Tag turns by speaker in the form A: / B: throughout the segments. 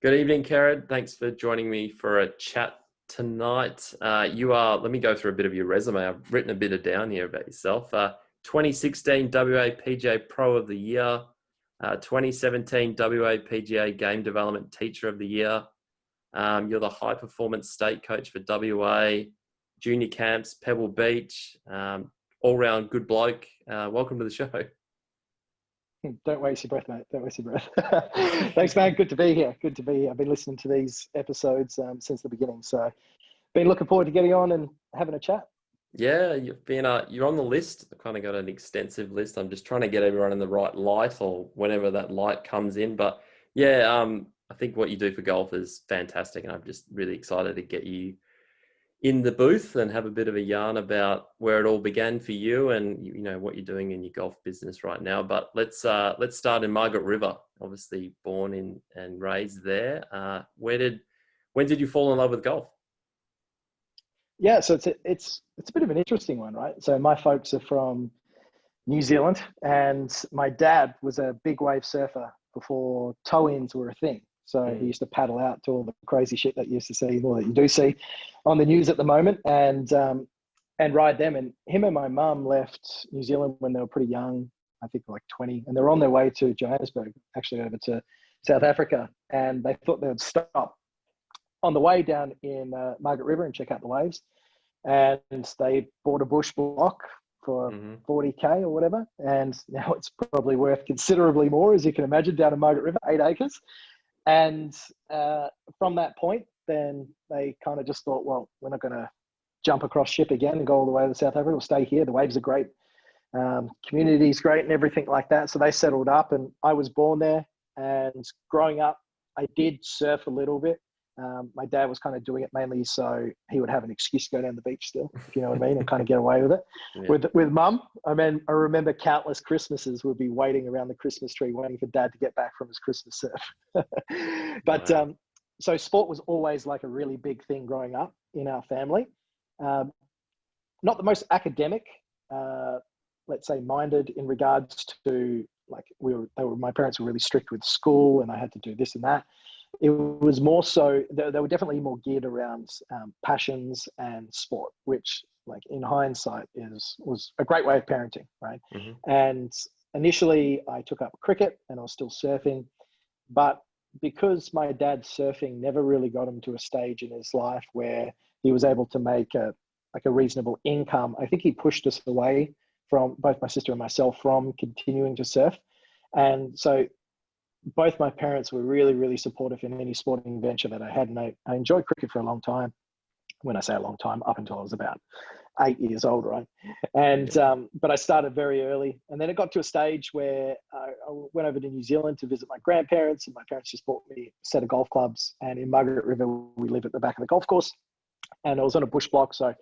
A: Good evening, Kerrod. Thanks for joining me for a chat tonight. Let me go through a bit of your resume. I've written a bit down here about yourself. 2016 WA PGA Pro of the Year, 2017 WA PGA Game Development Teacher of the Year. You're the High Performance State Coach for WA, Junior Camps, Pebble Beach, all-round good bloke. Welcome to the show.
B: Don't waste your breath, mate. Don't waste your breath. Thanks, man. Good to be here. Good to be here. I've been listening to these episodes since the beginning. So been looking forward to getting on and having a chat.
A: Yeah, you're on the list. I've kind of got an extensive list. I'm just trying to get everyone in the right light or whenever that light comes in. But yeah, I think what you do for golf is fantastic. And I'm just really excited to get you in the booth and have a bit of a yarn about where it all began for you and what you're doing in your golf business right now. But let's start in Margaret River. Obviously born in and raised there. When did you fall in love with golf?
B: Yeah, so it's a bit of an interesting one, right? So my folks are from New Zealand, and my dad was a big wave surfer before tow-ins were a thing. So he used to paddle out to all the crazy shit that you used to see, or that you do see on the news at the moment, and ride them. And him and my mum left New Zealand when they were pretty young, I think like 20, and they were on their way to Johannesburg, actually over to South Africa, and they thought they would stop on the way down in Margaret River and check out the waves. And they bought a bush block for 40K or whatever, and now it's probably worth considerably more, as you can imagine, down in Margaret River, 8 acres. And from that point, then they kind of just thought, well, we're not going to jump across ship again and go all the way to South Africa. We'll stay here. The waves are great. Community is great and everything like that. So they settled up, and I was born there. And growing up, I did surf a little bit. My dad was kind of doing it mainly so he would have an excuse to go down the beach still, if you know what I mean, and kind of get away with it. Yeah. With mum, I remember countless Christmases we'd be waiting around the Christmas tree, waiting for dad to get back from his Christmas surf. But wow. So sport was always like a really big thing growing up in our family. Not the most academic, let's say, minded in regards to my parents were really strict with school, and I had to do this and that. It was more so, they were definitely more geared around passions and sport, which, like, in hindsight was a great way of parenting, right? And initially I took up cricket and I was still surfing, but because my dad's surfing never really got him to a stage in his life where he was able to make a reasonable income, I think he pushed us away from, both my sister and myself, from continuing to surf. And so both my parents were really, really supportive in any sporting venture that I had. And I enjoyed cricket for a long time. When I say a long time, up until I was about 8 years old, right? And but I started very early. And then it got to a stage where I went over to New Zealand to visit my grandparents, and my parents just bought me a set of golf clubs. And in Margaret River, we lived at the back of the golf course. And I was on a bush block, so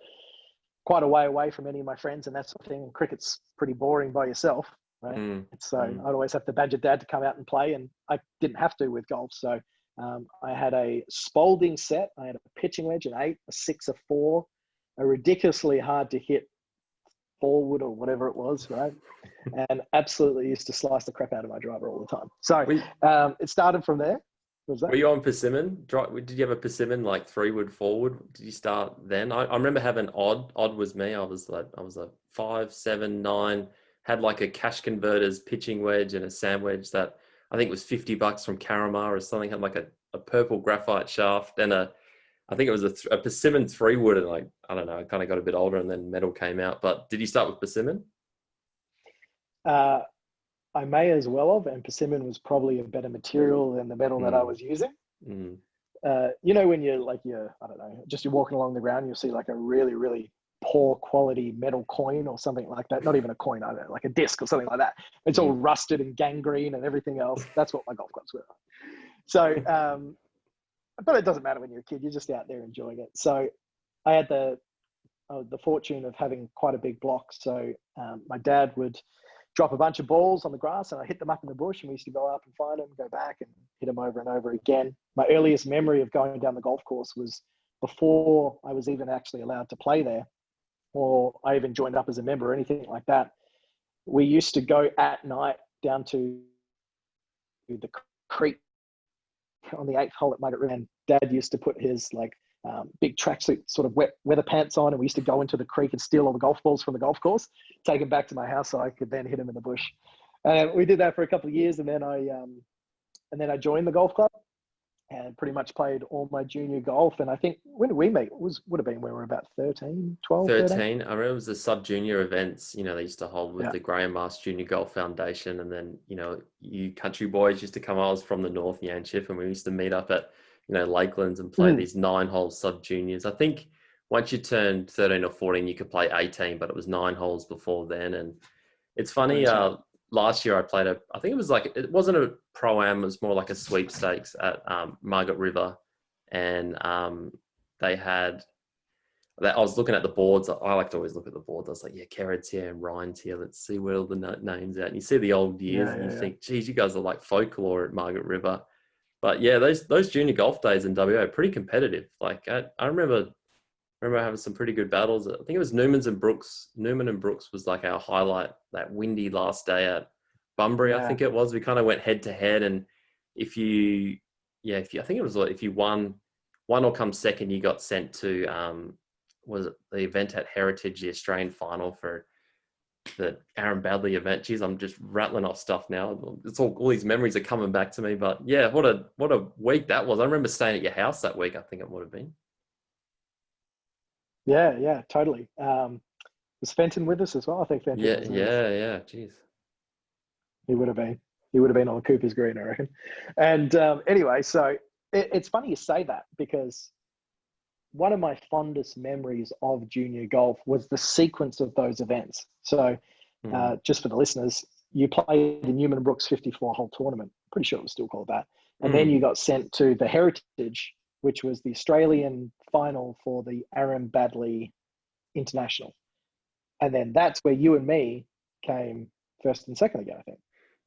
B: quite a way away from any of my friends and that sort of thing. And cricket's pretty boring by yourself. Right. So I'd always have to badger dad to come out and play, and I didn't have to with golf. So I had a Spalding set. I had a pitching wedge, an 8, a 6, a 4, a ridiculously hard to hit forward or whatever it was, right? And absolutely used to slice the crap out of my driver all the time. So it started from there.
A: Were you on persimmon? Did you have a persimmon, like 3-wood forward? Did you start then? I remember having odd. Odd was me. I was a 5, 7, 9. Had like a cash converters pitching wedge and a sand wedge that I think was $50 from Caramar or something. Had like a purple graphite shaft and I think it was a persimmon 3-wood, and I don't know, I kind of got a bit older and then metal came out. But did you start with persimmon?
B: I may as well have, and persimmon was probably a better material than the metal that I was using. When you're I don't know, just you're walking along the ground, you'll see like a really, really poor quality metal coin or something like that. Not even a coin, I don't know, like a disc or something like that. It's all rusted and gangrene and everything else. That's what my golf clubs were. So, but it doesn't matter when you're a kid. You're just out there enjoying it. So I had the fortune of having quite a big block. So my dad would drop a bunch of balls on the grass, and I hit them up in the bush, and we used to go up and find them, go back and hit them over and over again. My earliest memory of going down the golf course was before I was even actually allowed to play there, or I even joined up as a member or anything like that. We used to go at night down to the creek on the 8th hole at Margaret River, and Dad used to put his like big tracksuit sort of wet weather pants on, and we used to go into the creek and steal all the golf balls from the golf course, take them back to my house so I could then hit them in the bush. And we did that for a couple of years, and then I joined the golf club and pretty much played all my junior golf. And I think, when did we meet? Would have been when we were about 13, 12,
A: 13.
B: 13.
A: I remember it was the sub-junior events, they used to hold with
B: Yeah.
A: the Graham Mass Junior Golf Foundation. And then, you country boys used to come. I was from the North, Yanchip, and we used to meet up at, Lakelands and play these 9-hole sub-juniors. I think once you turned 13 or 14, you could play 18, but it was 9 holes before then. And it's funny, last year I played I think it was like, it wasn't a pro-am, it was more like a sweepstakes at Margaret River. And they had, I was looking at the boards. I like to always look at the boards. I was like, yeah, Kerrod's here and Ryan's here. Let's see where all the names are. And you see the old years and you think, geez, you guys are like folklore at Margaret River. But yeah, those junior golf days in WA are pretty competitive. Like I remember having some pretty good battles. I think it was Newman and Brooks was like our highlight, that windy last day at Bunbury. I think it was. We kind of went head to head, and I think it was like, if you won or come second, you got sent to was it the event at Heritage, the Australian final for the Aaron Badley event. Geez, I'm just rattling off stuff now. It's all these memories are coming back to me. But yeah, what a week that was. I remember staying at your house that week. I think it would have been.
B: Yeah, totally. Was Fenton with us as well? I think Fenton was with us.
A: Yeah. Jeez.
B: He would have been on Cooper's Green, I reckon. And anyway, so it's funny you say that, because one of my fondest memories of junior golf was the sequence of those events. So just for the listeners, you played the Newman and Brooks 54-hole tournament. Pretty sure it was still called that. And then you got sent to the Heritage, which was the Australian final for the Aaron Badley International. And then that's where you and me came first and second again, I think.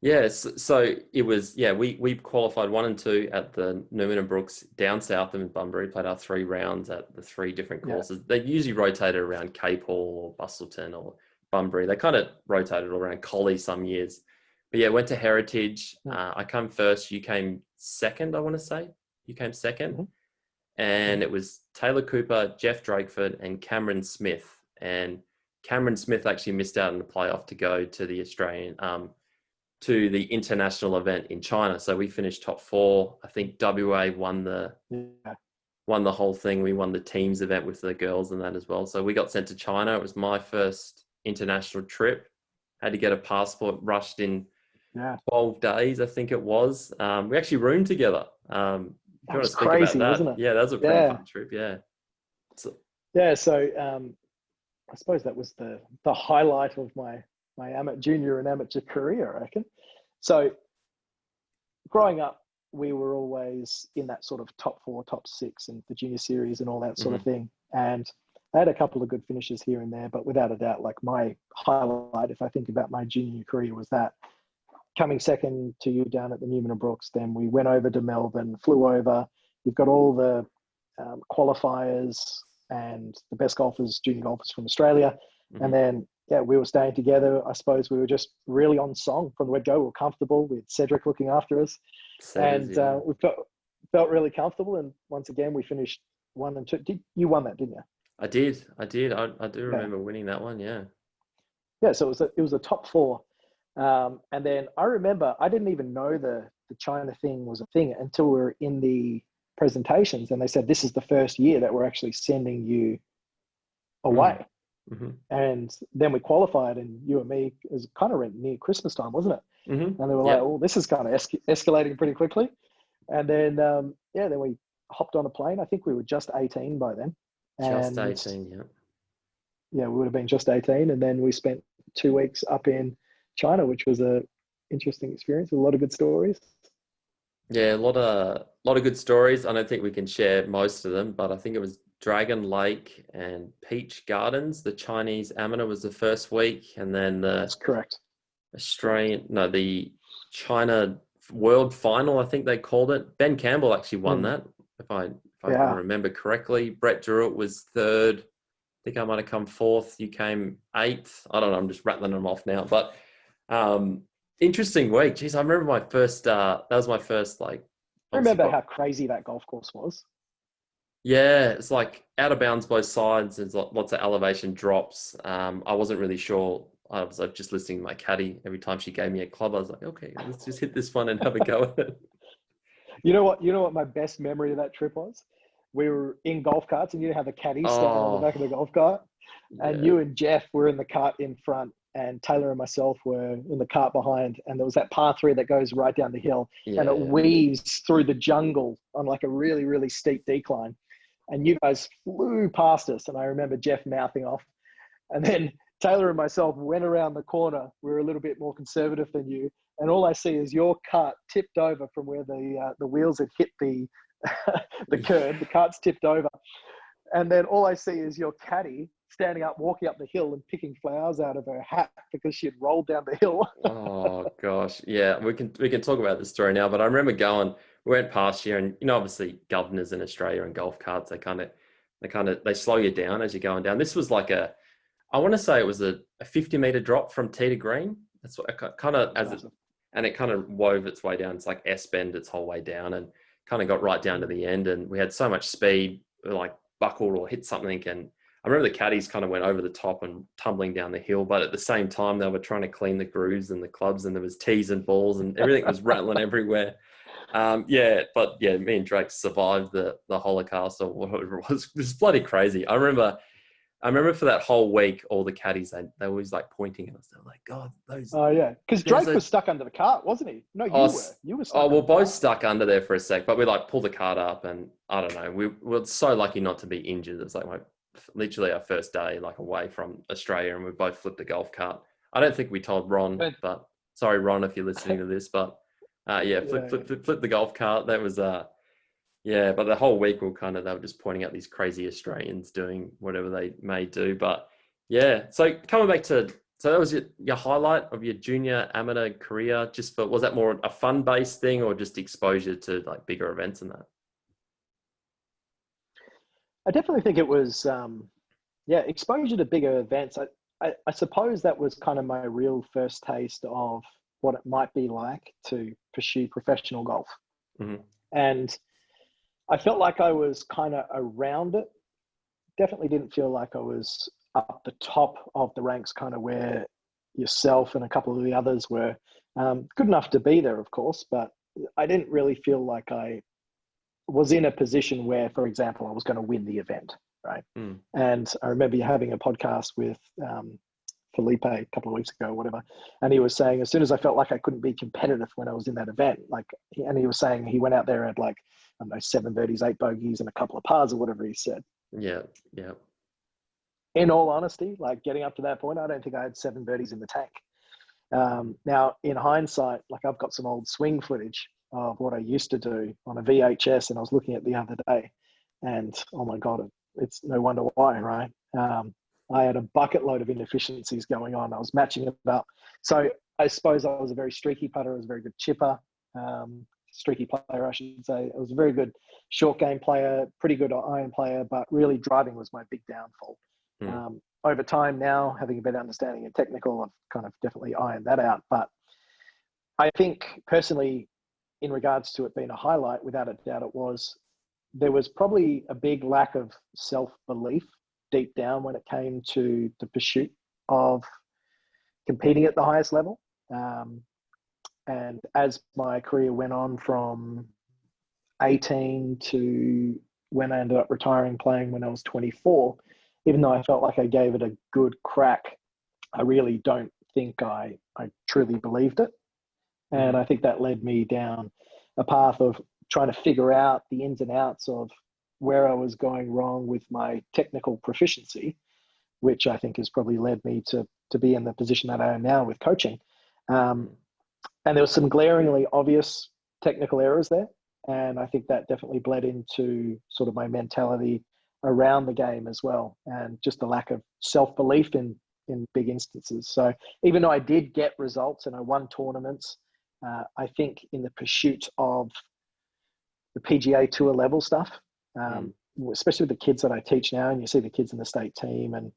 A: Yes. So it was, we qualified 1 and 2 at the Newman and Brooks down south in Bunbury, played our 3 rounds at the 3 different courses. They usually rotated around Cape Hall or Bustleton or Bunbury. They kind of rotated around Collie some years. But yeah, went to Heritage. I came first. You came second, I want to say. You came second. And it was Taylor Cooper, Jeff Drakeford, and Cameron Smith. And Cameron Smith actually missed out on the playoff to go to the Australian, to the international event in China. So we finished top 4. I think WA won the whole thing. We won the teams event with the girls and that as well. So we got sent to China. It was my first international trip. Had to get a passport, rushed in 12 days, I think it was. We actually roomed together.
B: That was crazy, wasn't it?
A: Yeah, that was a pretty fun trip. Yeah.
B: So I suppose that was the highlight of my junior and amateur career, I reckon. So growing up, we were always in that sort of top 4, top 6 and the junior series and all that sort of thing. And I had a couple of good finishes here and there, but without a doubt, like my highlight, if I think about my junior career, was that coming second to you down at the Newman and Brooks. Then we went over to Melbourne, flew over. You've got all the qualifiers and the best golfers, junior golfers from Australia. And then, we were staying together. I suppose we were just really on song from the word go. We were comfortable with Cedric looking after us. We felt really comfortable. And once again, we finished 1 and 2. You won that, didn't you?
A: I did. I do remember winning that one. Yeah.
B: Yeah. So it was a top 4. And then I remember I didn't even know the China thing was a thing until we were in the presentations, and they said, this is the first year that we're actually sending you away. And then we qualified, and you and me, it was kind of near Christmas time, wasn't it? And they were like, oh, this is kind of escalating pretty quickly. And then, then we hopped on a plane. I think we were just 18 by then.
A: Just 18, yeah.
B: Yeah, we would have been just 18. And then we spent 2 weeks up in China, which was a interesting experience with a lot of good stories.
A: Yeah, a lot of good stories. I don't think we can share most of them, but I think it was Dragon Lake and Peach Gardens. The Chinese amateur was the first week, and then
B: That's correct.
A: the China World Final, I think they called it. Ben Campbell actually won that, if I can remember correctly. Brett Druitt was third. I think I might have come fourth. You came eighth. I don't know. I'm just rattling them off now, but interesting week. Geez, I remember my first. That was my first obviously
B: remember
A: got.
B: how crazy that golf course was.
A: Yeah, it's like out of bounds both sides. There's lots of elevation drops. I wasn't really sure. I was like just listening to my caddy every time she gave me a club. I was like, okay, let's just hit this one and have a go at it.
B: You know what? You know what my best memory of that trip was? We were in golf carts, and you have a caddy standing on the
A: Oh,
B: back of the golf cart, and
A: yeah,
B: you and Jeff were in the cart in front, and Taylor and myself were in the cart behind. And there was that par three that goes right down the hill, and it
A: yeah.
B: weaves through the jungle on like a really, really steep decline. And you guys flew past us, and I remember Jeff mouthing off. And then Taylor and myself went around the corner. We were a little bit more conservative than you, and all I see is your cart tipped over from where the wheels had hit the the curb. The cart's tipped over, and then all I see is your caddy standing up, walking up the hill, and picking flowers out of her hat because she had rolled down the hill.
A: Oh gosh, yeah. We can talk about the story now, but I remember going. We went past here, and obviously governors in Australia and golf carts, they slow you down as you're going down. This was like I want to say it was a 50-meter drop from tee to green. That's what kind of and it kind of wove its way down. It's like S bend its whole way down, and kind of got right down to the end. And we had so much speed, we like buckled or hit something. And I remember the caddies kind of went over the top and tumbling down the hill, but at the same time they were trying to clean the grooves and the clubs, and there was tees and balls and everything was rattling everywhere. But yeah, me and Drake survived the Holocaust or whatever it was. It was bloody crazy. I remember for that whole week, all the caddies, they always like pointing at us. They're like, God, those.
B: Oh yeah, because Drake was stuck under the cart, wasn't he? No, you were. You were stuck.
A: Oh,
B: under
A: we're
B: the
A: both
B: cart.
A: stuck under there for a sec, but we like pulled the cart up, and I don't know. We were so lucky not to be injured. It's like literally our first day, like away from Australia, and we both flipped the golf cart. I don't think we told Ron, but sorry, Ron, if you're listening to this, but flip the golf cart. That was yeah, but the whole week they were just pointing out these crazy Australians doing whatever they may do. But yeah, so coming back to, so that was your highlight of your junior amateur career. Was that more a fun based thing or just exposure to like bigger events and that?
B: I definitely think it was, exposure to bigger events. I suppose that was kind of my real first taste of what it might be like to pursue professional golf.
A: Mm-hmm.
B: And I felt like I was kind of around it. Definitely didn't feel like I was up the top of the ranks, kind of where yourself and a couple of the others were. Good enough to be there, of course, but I didn't really feel like I was in a position where, for example, I was going to win the event, right?
A: Mm.
B: And I remember having a podcast with Felipe a couple of weeks ago, whatever, and he was saying as soon as I felt like I couldn't be competitive when I was in that event, and he was saying he went out there at like, I don't know, 7 birdies, 8 bogeys, and a couple of pars or whatever he said.
A: Yeah, yeah.
B: In all honesty, like getting up to that point, I don't think I had 7 birdies in the tank. Now, in hindsight, like I've got some old swing footage of what I used to do on a VHS, and I was looking at the other day, and oh my God, it's no wonder why, right? I had a bucket load of inefficiencies going on. I was matching it up. So I suppose I was a very streaky putter. I was a very good chipper, streaky player, I should say. I was a very good short game player, pretty good iron player, but really driving was my big downfall. Over time now, having a better understanding of technical, I've kind of definitely ironed that out. But I think personally, in regards to it being a highlight, without a doubt, there was probably a big lack of self-belief deep down when it came to the pursuit of competing at the highest level. And as my career went on from 18 to when I ended up retiring, playing when I was 24, even though I felt like I gave it a good crack, I really don't think I truly believed it. And I think that led me down a path of trying to figure out the ins and outs of where I was going wrong with my technical proficiency, which I think has probably led me to be in the position that I am now with coaching. And there was some glaringly obvious technical errors there. And I think that definitely bled into sort of my mentality around the game as well. And just the lack of self-belief in big instances. So even though I did get results and I won tournaments, I think in the pursuit of the PGA Tour level stuff, especially with the kids that I teach now, and you see the kids in the state team and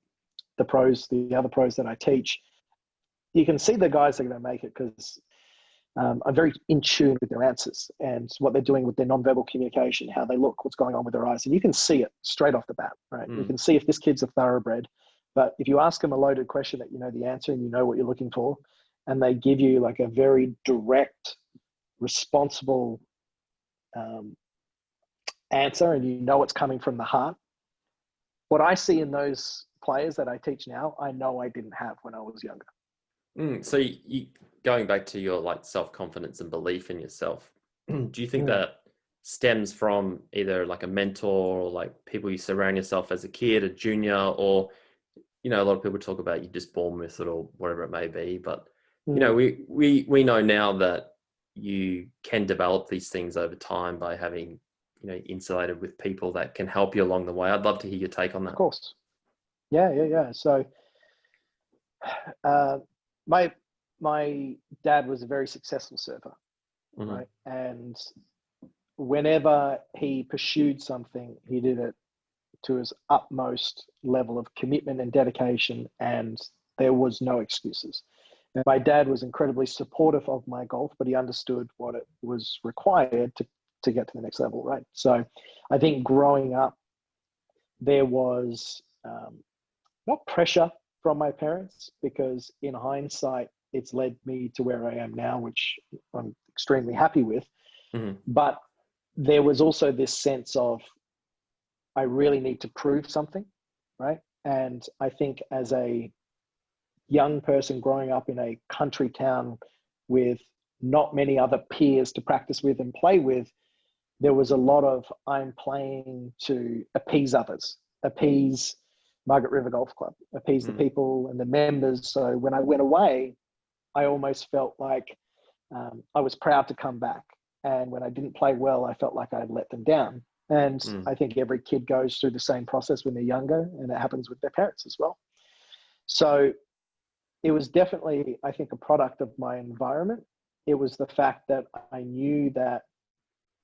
B: the other pros that I teach, you can see the guys that are going to make it because are very in tune with their answers and what they're doing with their nonverbal communication, how they look, what's going on with their eyes. And you can see it straight off the bat, right? You can see if this kid's a thoroughbred. But if you ask them a loaded question that you know the answer and you know what you're looking for, and they give you like a very direct, responsible answer, and you know it's coming from the heart, what I see in those players that I teach now, I know I didn't have when I was younger.
A: So you going back to your like self-confidence and belief in yourself, do you think that stems from either like a mentor or like people you surround yourself as a kid, a junior, or, you know, a lot of people talk about you just born with it or whatever it may be, but you know, we know now that you can develop these things over time by having, you know, insulated with people that can help you along the way. I'd love to hear your take on that.
B: Of course. Yeah. So my dad was a very successful surfer, right? And whenever he pursued something, he did it to his utmost level of commitment and dedication, and there was no excuses. And my dad was incredibly supportive of my golf, but he understood what it was required to get to the next level, right? So I think growing up, there was not pressure from my parents, because in hindsight, it's led me to where I am now, which I'm extremely happy with. But there was also this sense of, I really need to prove something, right? And I think as a young person growing up in a country town with not many other peers to practice with and play with, there was a lot of, I'm playing to appease others, appease Margaret River Golf Club, appease the people and the members. So when I went away, I almost felt like I was proud to come back. And when I didn't play well, I felt like I'd let them down. And I think every kid goes through the same process when they're younger, and it happens with their parents as well. So it was definitely, I think, a product of my environment. It was the fact that I knew that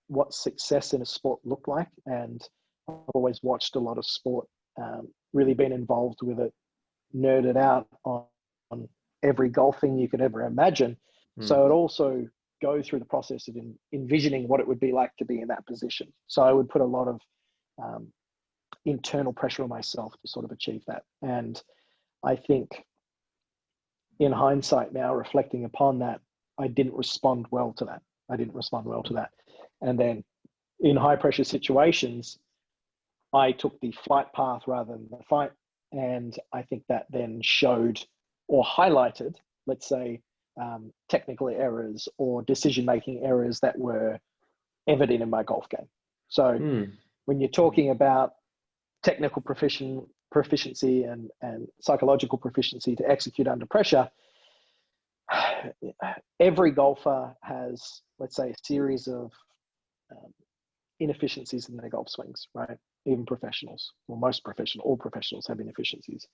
B: what success in a sport looked like. And I've always watched a lot of sport, really been involved with it, nerded out on every golf thing you could ever imagine. So it also go through the process of envisioning what it would be like to be in that position. So I would put a lot of internal pressure on myself to sort of achieve that. And I think in hindsight now, reflecting upon that, I didn't respond well to that. And then in high pressure situations, I took the flight path rather than the fight. And I think that then showed or highlighted, let's say, technical errors or decision-making errors that were evident in my golf game. So when you're talking about technical proficiency and psychological proficiency to execute under pressure, every golfer has, let's say, a series of inefficiencies in their golf swings, right? Even professionals, or all professionals have inefficiencies.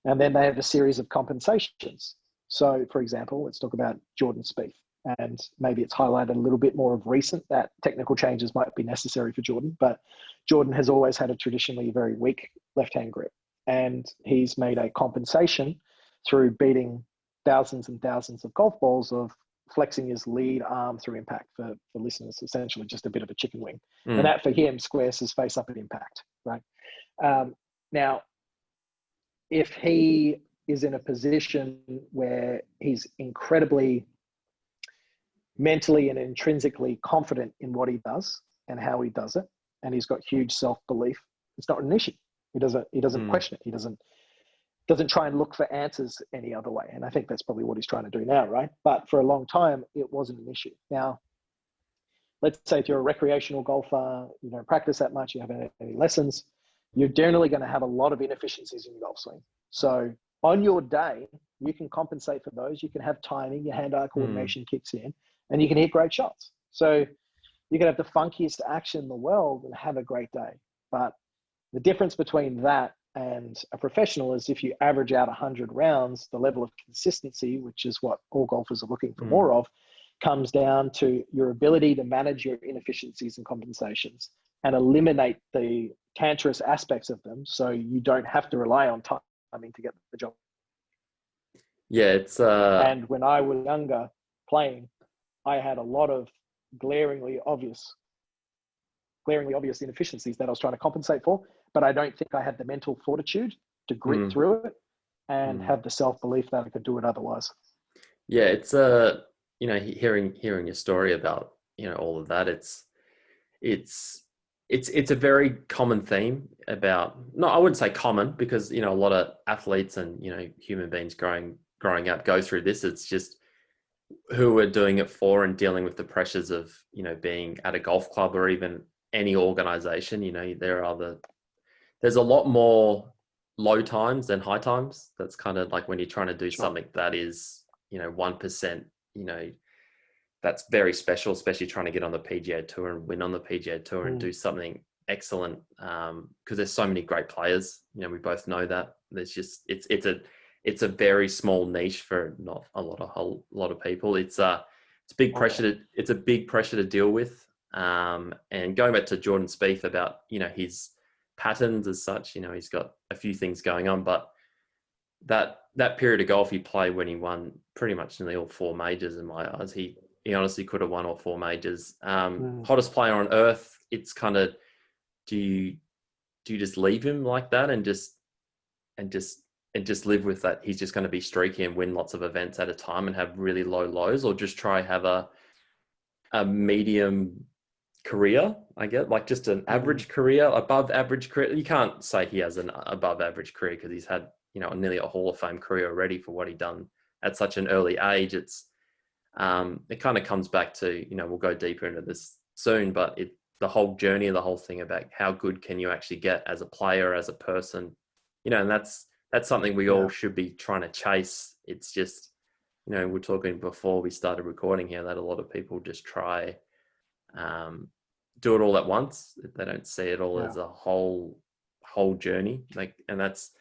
B: And then they have a series of compensations. So, for example, let's talk about Jordan Spieth. And maybe it's highlighted a little bit more of recent that technical changes might be necessary for Jordan. But Jordan has always had a traditionally very weak left-hand grip. And he's made a compensation through beating thousands and thousands of golf balls of flexing his lead arm through impact. For listeners, essentially just a bit of a chicken wing. And that for him squares his face up at impact, right? Now, if he is in a position where he's incredibly mentally and intrinsically confident in what he does and how he does it, and he's got huge self-belief, it's not an issue. He doesn't question it. He doesn't try and look for answers any other way. And I think that's probably what he's trying to do now, right? But for a long time, it wasn't an issue. Now, let's say if you're a recreational golfer, you don't practice that much, you haven't had any lessons, you're generally going to have a lot of inefficiencies in your golf swing. So on your day, you can compensate for those. You can have timing, your hand-eye coordination kicks in, and you can hit great shots. So you can have the funkiest action in the world and have a great day. But the difference between that and a professional is if you average out 100 rounds, the level of consistency, which is what all golfers are looking for more of, comes down to your ability to manage your inefficiencies and compensations and eliminate the cancerous aspects of them, so you don't have to rely on timing to get the job.
A: Yeah, it's
B: and when I was younger playing, I had a lot of glaringly obvious inefficiencies that I was trying to compensate for, but I don't think I had the mental fortitude to grit
A: Mm,
B: through it and
A: mm.
B: have the self-belief that I could do it otherwise.
A: Yeah, it's hearing your story about all of that. It's it's a very common theme about, no, I wouldn't say common, because a lot of athletes and human beings growing up go through this. It's just who are doing it for and dealing with the pressures of being at a golf club or even any organization. There's a lot more low times than high times. That's kind of like when you're trying to do
B: Sure.
A: something that is 1%, that's very special, especially trying to get on the PGA Tour and win on the PGA Tour and
B: Mm,
A: do something excellent, because there's so many great players. We both know that. There's just it's a very small niche for not a whole lot of people. It's big
B: oh yeah.
A: pressure it's a big pressure to deal with. And going back to Jordan Spieth about his patterns as such, he's got a few things going on, but that period of golf he played when he won pretty much nearly all four majors, in my eyes, he honestly could have won all four majors.
B: Mm,
A: Hottest player on earth. It's kind of, do you just leave him like that and and just just live with that he's just going to be streaky and win lots of events at a time and have really low lows, or just try have a medium career, I get, like just an
B: mm,
A: average career, above average career? You can't say he has an above average career because he's had nearly a Hall of Fame career already for what he done at such an early age. It kind of comes back to, we'll go deeper into this soon, but the whole journey, the whole thing about how good can you actually get as a player, as a person, and that's something we all
B: yeah.
A: should be trying to chase. It's just, we're talking before we started recording here that a lot of people just try, um, do it all at once. They don't see it all
B: Yeah.
A: as a whole journey. Like, and that's,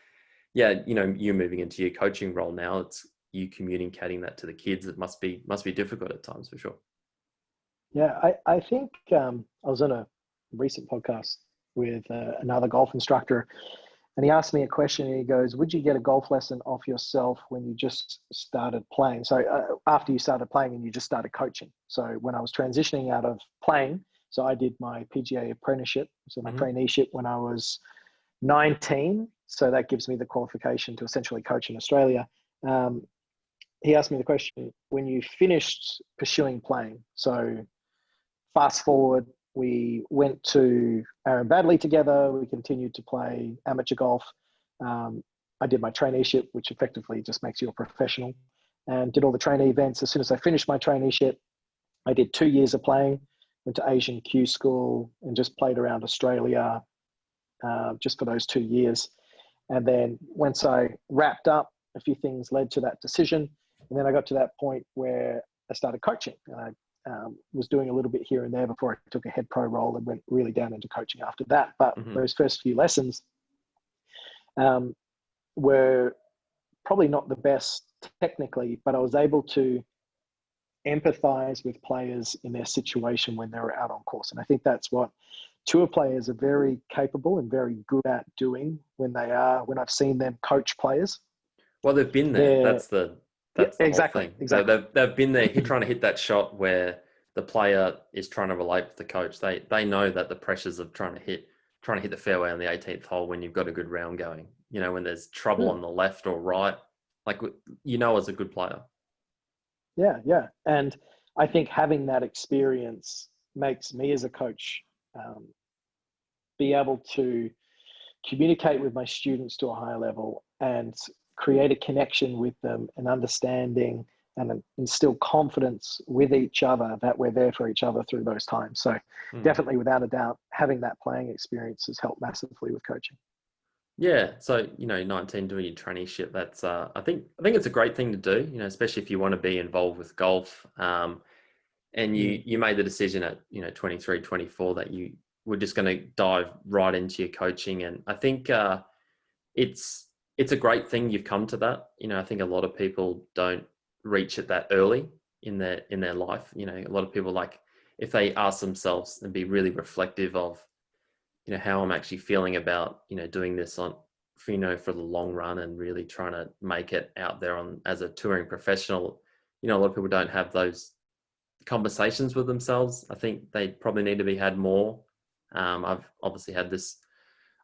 A: yeah, you moving into your coaching role now, it's you communicating that to the kids. It must be difficult at times, for sure.
B: Yeah. I think I was on a recent podcast with another golf instructor, and he asked me a question, and he goes, would you get a golf lesson off yourself when you just started playing? So after you started playing and you just started coaching. So when I was transitioning out of playing, so I did my PGA apprenticeship, so my
A: Mm-hmm.
B: traineeship when I was 19. So that gives me the qualification to essentially coach in Australia. Um, he asked me the question, when you finished pursuing playing, so fast forward, we went to Aaron Badley together. We continued to play amateur golf. Um, I did my traineeship, which effectively just makes you a professional, and did all the trainee events. As soon as I finished my traineeship, I did 2 years of playing, went to Asian Q School and just played around Australia just for those 2 years. And then once I wrapped up, a few things led to that decision. And then I got to that point where I started coaching. And I was doing a little bit here and there before I took a head pro role and went really down into coaching after that. But
A: Mm-hmm.
B: those first few lessons um, were probably not the best technically, but I was able to empathize with players in their situation when they were out on course. And I think that's what tour players are very capable and very good at doing when I've seen them coach players.
A: Well, they've been there.
B: They're, yeah,
A: That's the whole
B: exactly,
A: thing.
B: exactly.
A: They've been there, trying to hit that shot where the player is trying to relate with the coach. They know that the pressures of trying to hit the fairway on the 18th hole when you've got a good round going. When there's trouble
B: Mm,
A: on the left or right, like as a good player.
B: yeah, yeah. And I think having that experience makes me as a coach um, be able to communicate with my students to a higher level and create a connection with them and understanding and instill confidence with each other that we're there for each other through those times. So
A: Mm.
B: definitely, without a doubt, having that playing experience has helped massively with coaching.
A: Yeah, so 19 doing your traineeship, that's I think it's a great thing to do, especially if you want to be involved with golf. And
B: Mm,
A: you made the decision at 23, 24 that you were just going to dive right into your coaching. And I think it's it's a great thing you've come to that. I think a lot of people don't reach it that early in their life. A lot of people, like, if they ask themselves and be really reflective of how I'm actually feeling about doing this for the long run and really trying to make it out there on as a touring professional. A lot of people don't have conversations with themselves. I think they probably need to be had more. I've obviously had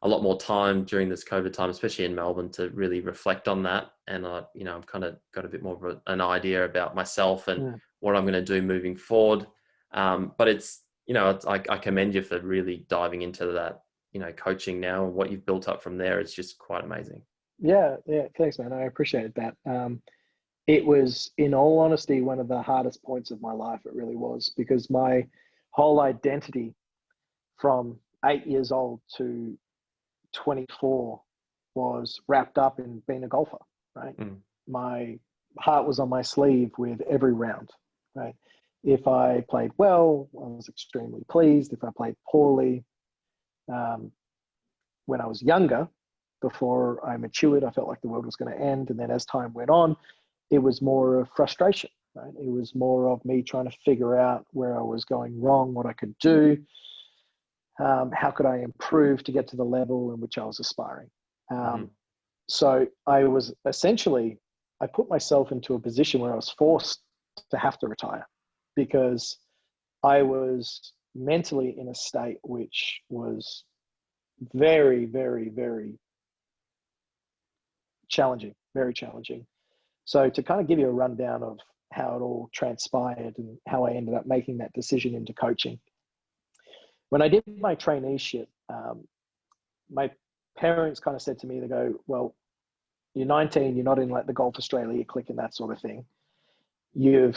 A: a lot more time during this COVID time, especially in Melbourne, to really reflect on that. And I've kind of got a bit more of an idea about myself and
B: Mm.
A: what I'm going to do moving forward. But I commend you for really diving into that, coaching now, and what you've built up from there is just quite amazing.
B: Yeah, thanks, man. I appreciate that. It was, in all honesty, one of the hardest points of my life. It really was, because my whole identity from 8 years old to 24 was wrapped up in being a golfer, right?
A: Mm.
B: My heart was on my sleeve with every round, right? If I played well, I was extremely pleased. If I played poorly, when I was younger, before I matured, I felt like the world was going to end. And then as time went on, it was more of frustration, right? It was more of me trying to figure out where I was going wrong, what I could do, how could I improve to get to the level in which I was aspiring.
A: Mm-hmm.
B: So I put myself into a position where I was forced to have to retire, because I was mentally in a state which was very, very, very challenging, very challenging. So to kind of give you a rundown of how it all transpired and how I ended up making that decision into coaching. When I did my traineeship, my parents kind of said to me, they go, well, you're 19, you're not in like the Golf Australia clique and that sort of thing. You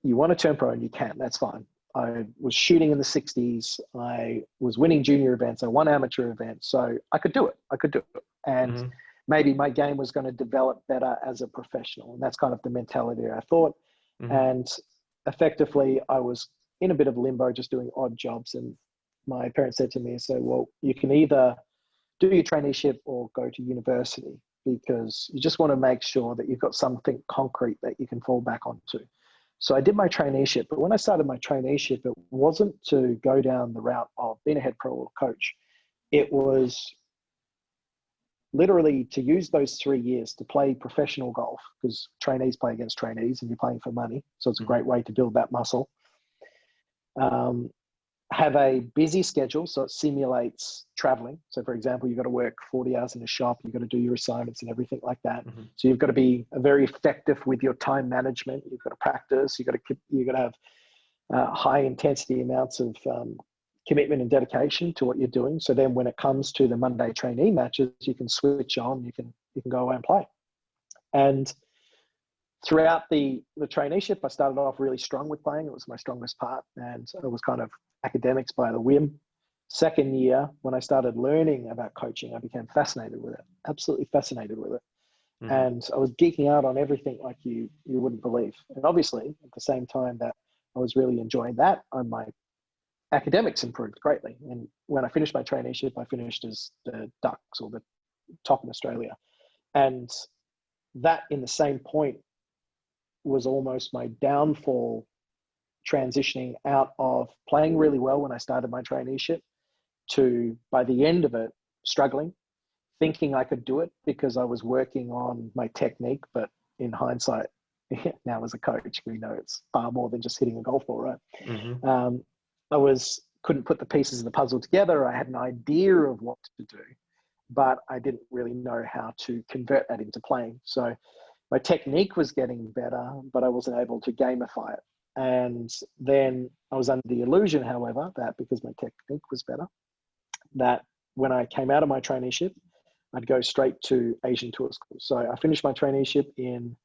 B: want to turn pro and you can, that's fine. I was shooting in the 60s. I was winning junior events. I won amateur events. So I could do it. And
A: Mm-hmm.
B: maybe my game was going to develop better as a professional. And that's kind of the mentality I thought.
A: Mm-hmm.
B: And effectively, I was in a bit of limbo, just doing odd jobs. And my parents said to me, so, well, you can either do your traineeship or go to university, because you just want to make sure that you've got something concrete that you can fall back onto. So I did my traineeship, but when I started my traineeship, it wasn't to go down the route of being a head pro or coach. It was literally to use those 3 years to play professional golf, because trainees play against trainees and you're playing for money. So it's a great way to build that muscle. Have a busy schedule, so it simulates traveling. So for example, you've got to work 40 hours in a shop, you've got to do your assignments and everything like that.
A: Mm-hmm.
B: So you've got to be very effective with your time management. You've got to practice, you've got to have high intensity amounts of commitment and dedication to what you're doing. So then when it comes to the Monday trainee matches, you can switch on, you can go away and play. And throughout the traineeship, I started off really strong with playing. It was my strongest part, and it was kind of academics by the whim. Second year, when I started learning about coaching, I became fascinated with it, absolutely fascinated with it.
A: Mm-hmm.
B: And I was geeking out on everything like you wouldn't believe. And obviously, at the same time that I was really enjoying that, my academics improved greatly. And when I finished my traineeship, I finished as the Ducks, or the top in Australia. And that, in the same point, was almost my downfall, transitioning out of playing really well when I started my traineeship to, by the end of it, struggling, thinking I could do it because I was working on my technique. But in hindsight, now as a coach, we know it's far more than just hitting a golf ball, right?
A: Mm-hmm.
B: I couldn't put the pieces of the puzzle together. I had an idea of what to do, but I didn't really know how to convert that into playing. So my technique was getting better, but I wasn't able to gamify it. And then I was under the illusion, however, that because my technique was better, that when I came out of my traineeship, I'd go straight to Asian Tour School. So I finished my traineeship in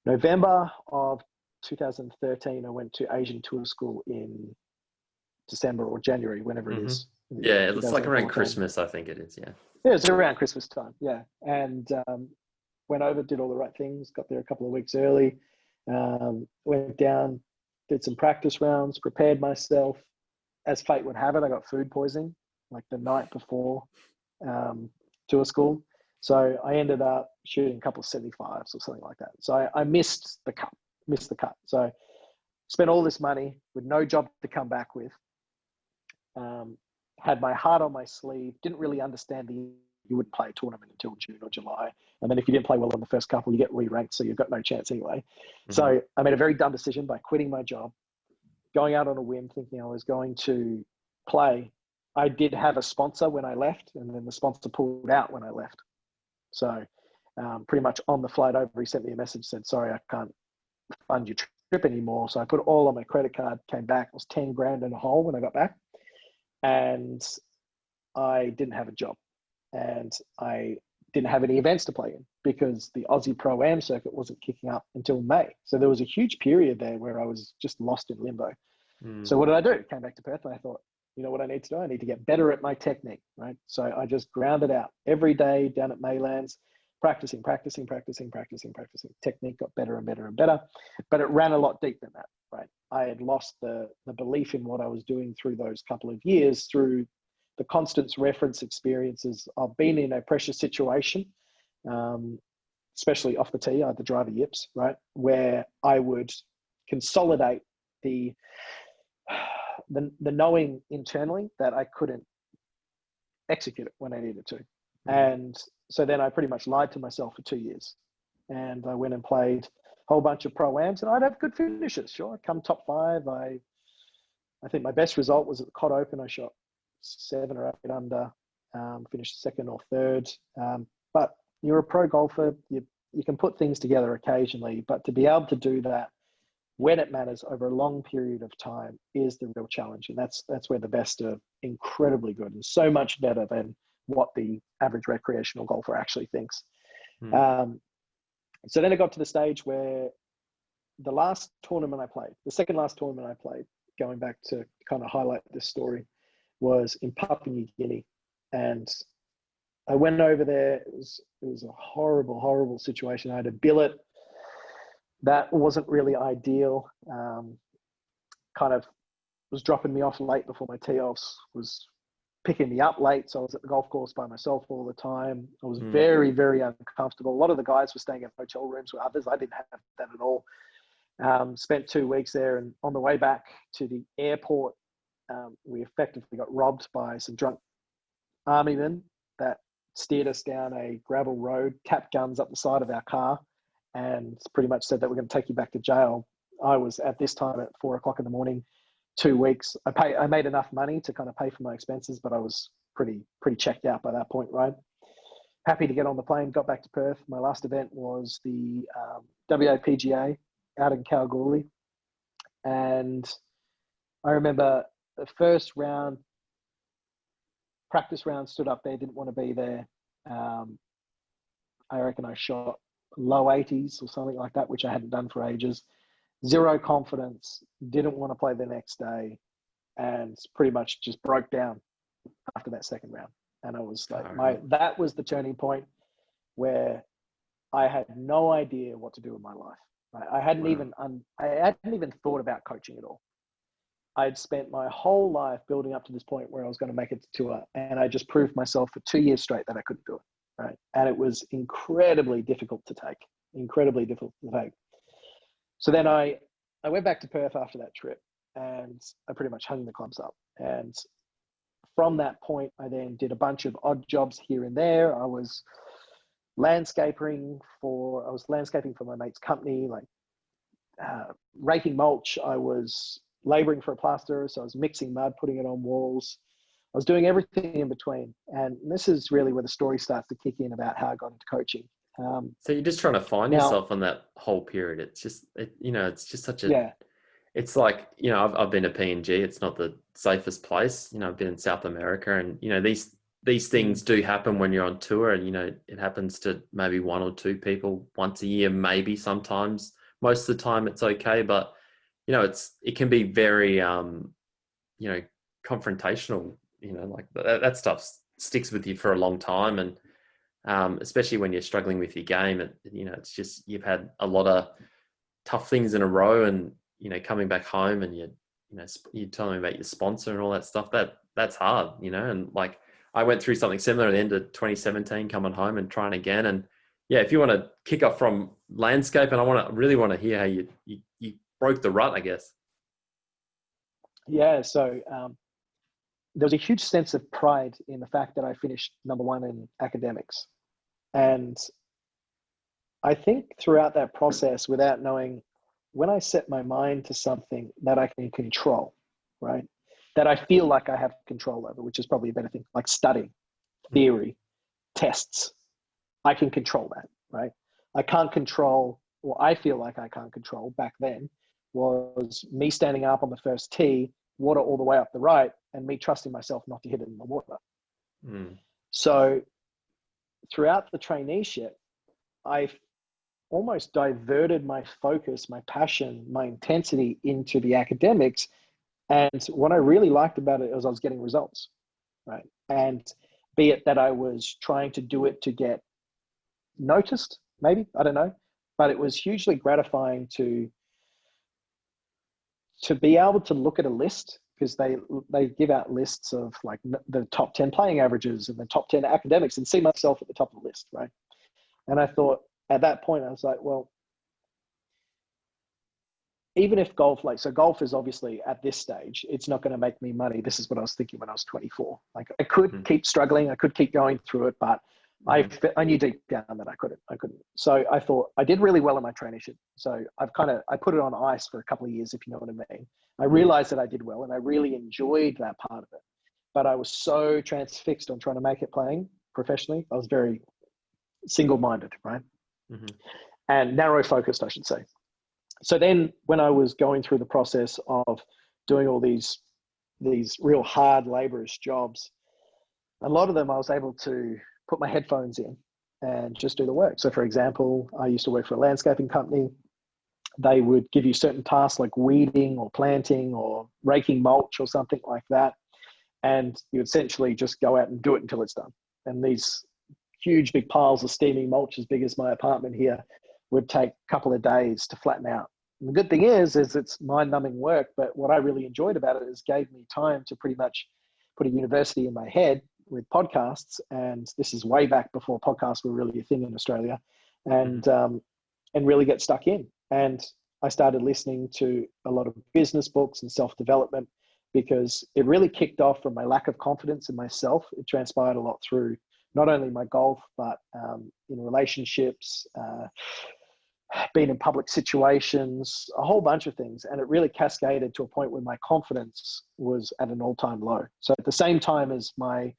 B: November of 2013. I went to Asian Tour School in December or January, whenever it is.
A: Yeah, it's like around Christmas, I think it is. Yeah.
B: Yeah, it's around Christmas time. Yeah. And went over, did all the right things, got there a couple of weeks early, went down, did some practice rounds, prepared myself. As fate would have it, I got food poisoning like the night before tour school. So I ended up shooting a couple of 75s or something like that. So I missed the cut. So spent all this money with no job to come back with. Had my heart on my sleeve, didn't really understand the you wouldn't play a tournament until June or July. And then if you didn't play well in the first couple, you get re-ranked, so you've got no chance anyway.
A: Mm-hmm.
B: So I made a very dumb decision by quitting my job, going out on a whim, thinking I was going to play. I did have a sponsor when I left, and then the sponsor pulled out when I left. So pretty much on the flight over, he sent me a message, said, sorry, I can't fund your trip anymore. So I put it all on my credit card, came back, it was 10 grand in a hole when I got back. And I didn't have a job, and I didn't have any events to play in because the Aussie Pro-Am circuit wasn't kicking up until May. So there was a huge period there where I was just lost in limbo. So what did I do? Came back to Perth, and I thought, you know what I need to do? I need to get better at my technique, right? So I just grounded out every day down at Maylands, practicing. Technique got better and better and better, but it ran a lot deeper than that, right? I had lost the belief in what I was doing through those couple of years, through the constant reference experiences of being in a pressure situation, especially off the tee, I had the driver yips, right? Where I would consolidate the knowing internally that I couldn't execute it when I needed to. And so then I pretty much lied to myself for 2 years. And I went and played a whole bunch of pro-ams, and I'd have good finishes. Sure, I'd come top 5. I think my best result was at the Cod Open. I shot 7 or 8 under, finished second or third. But you're a pro golfer, you can put things together occasionally, but to be able to do that when it matters over a long period of time is the real challenge. And that's where the best are incredibly good and so much better than what the average recreational golfer actually thinks. So then it got to the stage where the last tournament I played, the second last tournament I played, going back to kind of highlight this story, was in Papua New Guinea. And I went over there. It was a horrible situation. I had a billet that wasn't really ideal. Kind of was dropping me off late before my tee-offs, was picking me up late. So I was at the golf course by myself all the time. I was very, very uncomfortable. A lot of the guys were staying in hotel rooms with others. I didn't have that at all. Spent 2 weeks there, and on the way back to the airport, we effectively got robbed by some drunk army men that steered us down a gravel road, tapped guns up the side of our car, and pretty much said that we're going to take you back to jail. I was at this time at 4 o'clock in the morning, 2 weeks. I made enough money to kind of pay for my expenses, but I was pretty checked out by that point, right? Happy to get on the plane, got back to Perth. My last event was the WAPGA out in Kalgoorlie. And I remember the first round, practice round, stood up there, didn't want to be there. I reckon I shot low 80s or something like that, which I hadn't done for ages. Zero confidence, didn't want to play the next day, and pretty much just broke down after that second round. And I was like, that was the turning point where I had no idea what to do with my life. I hadn't even thought about coaching at all. I'd spent my whole life building up to this point where I was going to make it to tour, and I just proved myself for 2 years straight that I couldn't do it, right? And it was incredibly difficult to take. So then I went back to Perth after that trip, and I pretty much hung the clubs up. And from that point, I then did a bunch of odd jobs here and there. I was landscaping for my mate's company, like raking mulch. I was laboring for a plasterer, so I was mixing mud, putting it on walls. I was doing everything in between. And this is really where the story starts to kick in about how I got into coaching.
A: So you're just trying to find yourself on that whole period. It's just, it's just such a, it's like, I've been to PNG. It's not the safest place. I've been in South America, and, these things do happen when you're on tour, and, it happens to maybe 1 or 2 people once a year, maybe sometimes. Most of the time it's okay, but, it can be very, confrontational, like that stuff sticks with you for a long time. And, especially when you're struggling with your game, it's just, you've had a lot of tough things in a row, and, coming back home, and you're telling me about your sponsor and all that stuff, that's hard, and like, I went through something similar at the end of 2017, coming home and trying again. And yeah, if you want to kick off from landscape, and I really want to hear how you broke the rut, I guess.
B: Yeah. So, there was a huge sense of pride in the fact that I finished #1 in academics. And I think throughout that process, without knowing, when I set my mind to something that I can control, right, that I feel like I have control over, which is probably a better thing, like studying, theory, tests, I can control that, right? I can't control, or I feel like I can't control back then, was me standing up on the first tee, water all the way up the right, and me trusting myself not to hit it in the water. So throughout the traineeship, I almost diverted my focus, my passion, my intensity into the academics. And what I really liked about it was I was getting results, right? And be it that I was trying to do it to get noticed, maybe, I don't know, but it was hugely gratifying to be able to look at a list, because they give out lists of like the top 10 playing averages and the top 10 academics, and see myself at the top of the list, right? And I thought at that point, I was like, well, even if golf, so golf is obviously at this stage, it's not going to make me money. This is what I was thinking when I was 24. Like I could keep struggling, I could keep going through it, but I knew deep down that I couldn't. So I thought I did really well in my traineeship. So I put it on ice for a couple of years, if you know what I mean. I realized that I did well and I really enjoyed that part of it, but I was so transfixed on trying to make it playing professionally. I was very single-minded, right? And narrow focused, I should say. So then when I was going through the process of doing all these real hard laborious jobs, a lot of them I was able to put my headphones in and just do the work. So for example, I used to work for a landscaping company. They would give you certain tasks like weeding or planting or raking mulch or something like that. And you essentially just go out and do it until it's done. And these huge big piles of steaming mulch as big as my apartment here would take a couple of days to flatten out. And the good thing is it's mind-numbing work, but what I really enjoyed about it is gave me time to pretty much put a university in my head with podcasts. And this is way back before podcasts were really a thing in Australia, and really get stuck in. And I started listening to a lot of business books and self-development, because it really kicked off from my lack of confidence in myself. It transpired a lot through not only my golf, but in relationships, being in public situations, a whole bunch of things. And it really cascaded to a point where my confidence was at an all-time low. So at the same time as my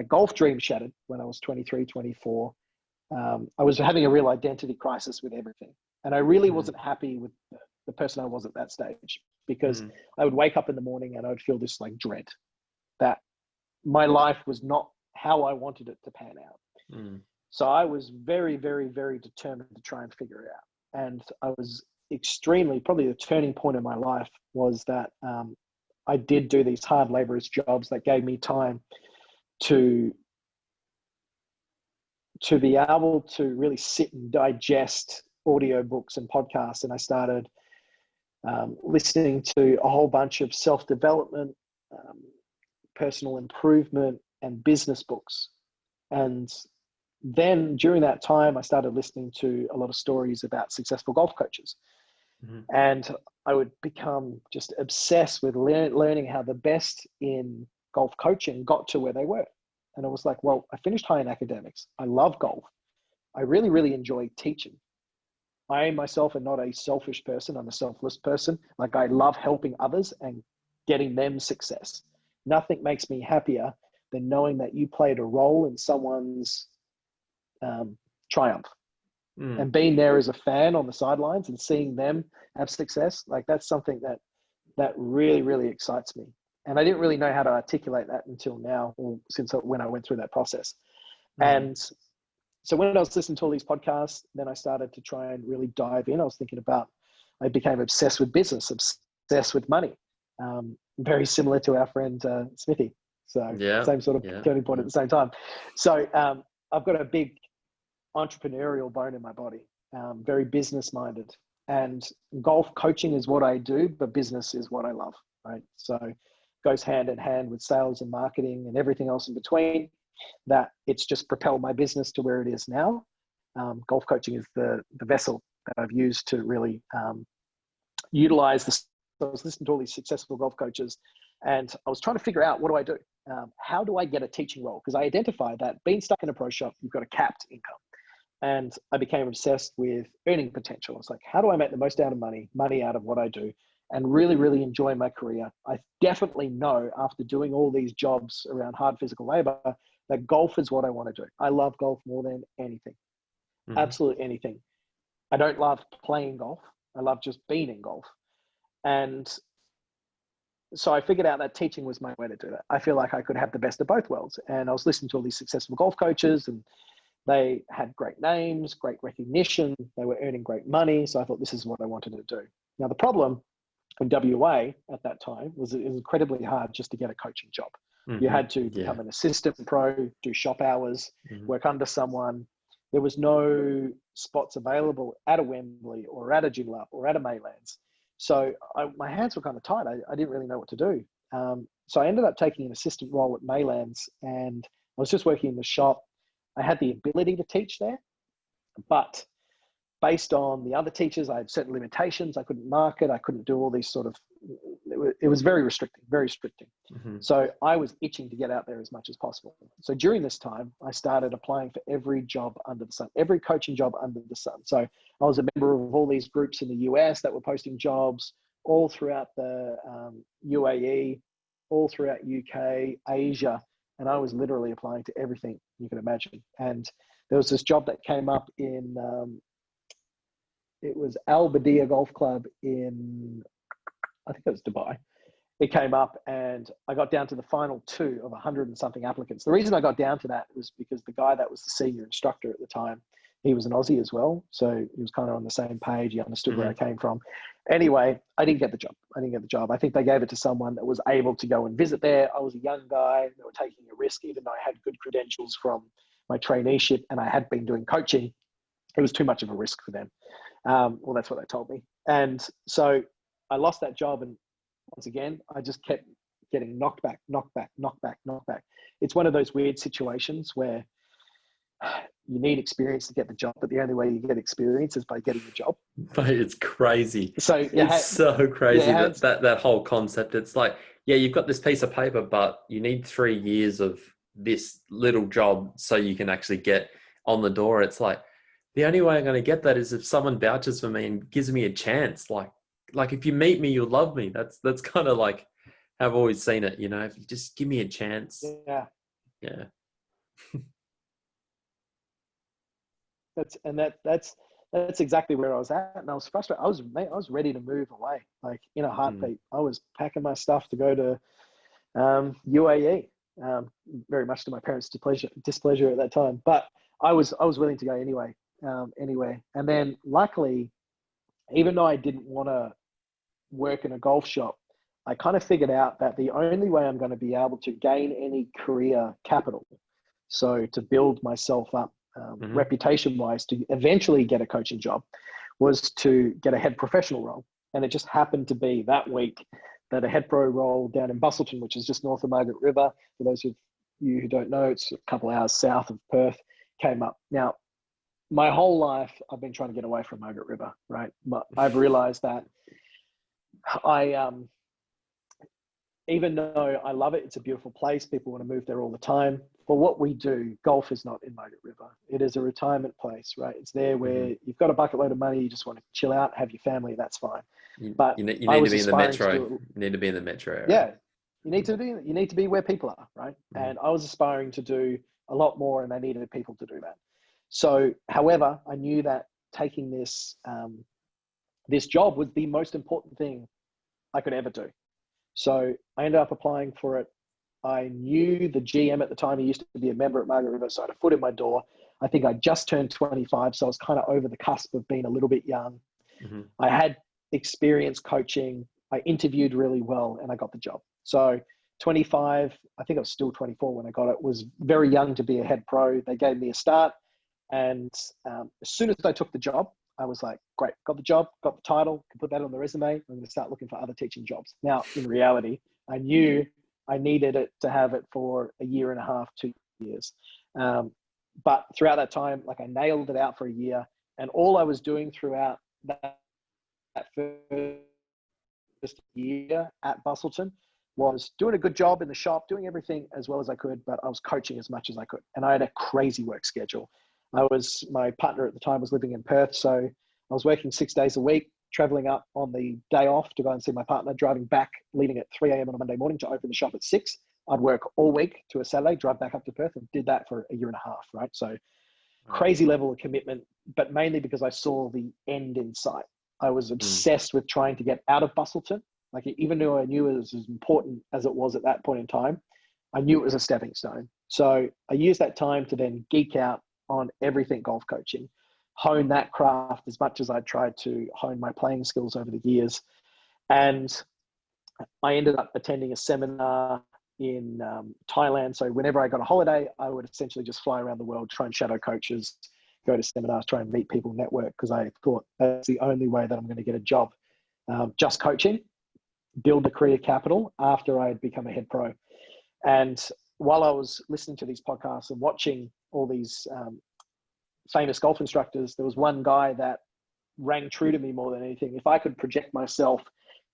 B: golf dream shattered when I was 23, 24, I was having a real identity crisis with everything. And I really wasn't happy with the person I was at that stage, because I would wake up in the morning and I would feel this like dread that my life was not how I wanted it to pan out. So I was very, very, very determined to try and figure it out. And I was probably the turning point in my life was that I did do these hard laborious jobs that gave me time to be able to really sit and digest audiobooks and podcasts. And I started listening to a whole bunch of self-development, personal improvement, and business books. And then during that time, I started listening to a lot of stories about successful golf coaches. And I would become just obsessed with learning how the best in golf coaching got to where they were. And I was like, well, I finished high in academics. I love golf. I really, really enjoy teaching. I myself am not a selfish person. I'm a selfless person. Like I love helping others and getting them success. Nothing makes me happier than knowing that you played a role in someone's triumph, and being there as a fan on the sidelines and seeing them have success. Like that's something that really, really excites me. And I didn't really know how to articulate that until now, or when I went through that process. And so when I was listening to all these podcasts, then I started to try and really dive in. I became obsessed with business, obsessed with money. Very similar to our friend Smithy. So same sort of turning point at the same time. So I've got a big entrepreneurial bone in my body, very business minded, and golf coaching is what I do, but business is what I love, right? So it goes hand in hand with sales and marketing and everything else in between. That it's just propelled my business to where it is now. Golf coaching is the vessel that I've used to really utilize this. I was listening to all these successful golf coaches And I was trying to figure out, what do I do? How do I get a teaching role? Because I identified that being stuck in a pro shop, you've got a capped income. And I became obsessed with earning potential. It's like, how do I make the most out of money out of what I do, and really, really enjoy my career? I definitely know, after doing all these jobs around hard physical labor, that golf is what I want to do. I love golf more than anything, absolutely anything. I don't love playing golf. I love just being in golf. And so I figured out that teaching was my way to do that. I feel like I could have the best of both worlds. And I was listening to all these successful golf coaches, and they had great names, great recognition. They were earning great money. So I thought, this is what I wanted to do. Now, the problem in WA at that time was it was incredibly hard just to get a coaching job. You had to become an assistant pro, do shop hours, work under someone. There was no spots available at a Wembley or at a Joondalup or at a Maylands. So my hands were kind of tied. I didn't really know what to do. So I ended up taking an assistant role at Maylands, and I was just working in the shop. I had the ability to teach there, but based on the other teachers, I had certain limitations. I couldn't market. I couldn't do all these sort of, it was very restricting, very restricting. So I was itching to get out there as much as possible. So during this time, I started applying for every job under the sun, every coaching job under the sun. So I was a member of all these groups in the US that were posting jobs all throughout the UAE, all throughout UK, Asia. And I was literally applying to everything you can imagine. And there was this job that came up in, it was Al Badia Golf Club in, I think it was Dubai. It came up, and I got down to the final 2 of 100 and something applicants. The reason I got down to that was because the guy that was the senior instructor at the time, he was an Aussie as well. So he was kind of on the same page. He understood where I came from. Anyway, I didn't get the job. I think they gave it to someone that was able to go and visit there. I was a young guy. They were taking a risk, even though I had good credentials from my traineeship and I had been doing coaching. It was too much of a risk for them. Well, that's what they told me. And so I lost that job. And once again, I just kept getting knocked back. It's one of those weird situations where you need experience to get the job, but the only way you get experience is by getting the job.
A: But it's crazy.
B: So
A: it's so crazy that whole concept. It's like, yeah, you've got this piece of paper, but you need 3 years of this little job so you can actually get on the door. It's like, the only way I'm going to get that is if someone vouches for me and gives me a chance. Like if you meet me, you'll love me. That's kind of like how I've always seen it. You know, if you just give me a chance.
B: Yeah. That's exactly where I was at, and I was frustrated. I was ready to move away, like in a heartbeat. I was packing my stuff to go to UAE, very much to my parents' displeasure at that time. But I was willing to go anyway. And then luckily, even though I didn't want to work in a golf shop, I kind of figured out that the only way I'm going to be able to gain any career capital, so to build myself up reputation wise to eventually get a coaching job, was to get a head professional role. And it just happened to be that week that a head pro role down in Bustleton, which is just north of Margaret River, for those of you who don't know, it's a couple of hours south of Perth, came up. Now, my whole life, I've been trying to get away from Margaret River, right? But I've realized that even though I love it, it's a beautiful place. People want to move there all the time. For what we do, golf is not in Margaret River. It is a retirement place, right? It's there where you've got a bucket load of money, you just want to chill out, have your family, that's fine. But
A: you need to be in the metro. You need to be in the metro area.
B: Yeah, you need to be where people are, right? And I was aspiring to do a lot more, and I needed people to do that. So, however, I knew that taking this this job was the most important thing I could ever do. So I ended up applying for it. I knew the GM at the time. He used to be a member at Margaret River, so I had a foot in my door. I think I just turned 25, so I was kind of over the cusp of being a little bit young. I had experience coaching. I interviewed really well, and I got the job. So 25, I think I was still 24 when I got it, was very young to be a head pro. They gave me a start. And as soon as I took the job, I was like, great, got the job, got the title, can put that on the resume. I'm going to start looking for other teaching jobs. Now, in reality, I knew I needed it to have it for a year and a half, 2 years. But throughout that time, like I nailed it out for a year. And all I was doing throughout that first year at Bustleton was doing a good job in the shop, doing everything as well as I could, but I was coaching as much as I could. And I had a crazy work schedule. My partner at the time was living in Perth. So I was working 6 days a week, traveling up on the day off to go and see my partner, driving back, leaving at 3 a.m. on a Monday morning to open the shop at 6. I'd work all week to a Saturday, drive back up to Perth, and did that for a year and a half, right? So crazy level of commitment, but mainly because I saw the end in sight. I was obsessed with trying to get out of Bustleton. Like, even though I knew it was as important as it was at that point in time, I knew it was a stepping stone. So I used that time to then geek out on everything golf coaching, hone that craft as much as I tried to hone my playing skills over the years. And I ended up attending a seminar in Thailand. So whenever I got a holiday, I would essentially just fly around the world, try and shadow coaches, go to seminars, try and meet people, network, because I thought that's the only way that I'm going to get a job, just coaching, build the career capital after I had become a head pro. And while I was listening to these podcasts and watching all these famous golf instructors, there was one guy that rang true to me more than anything. If I could project myself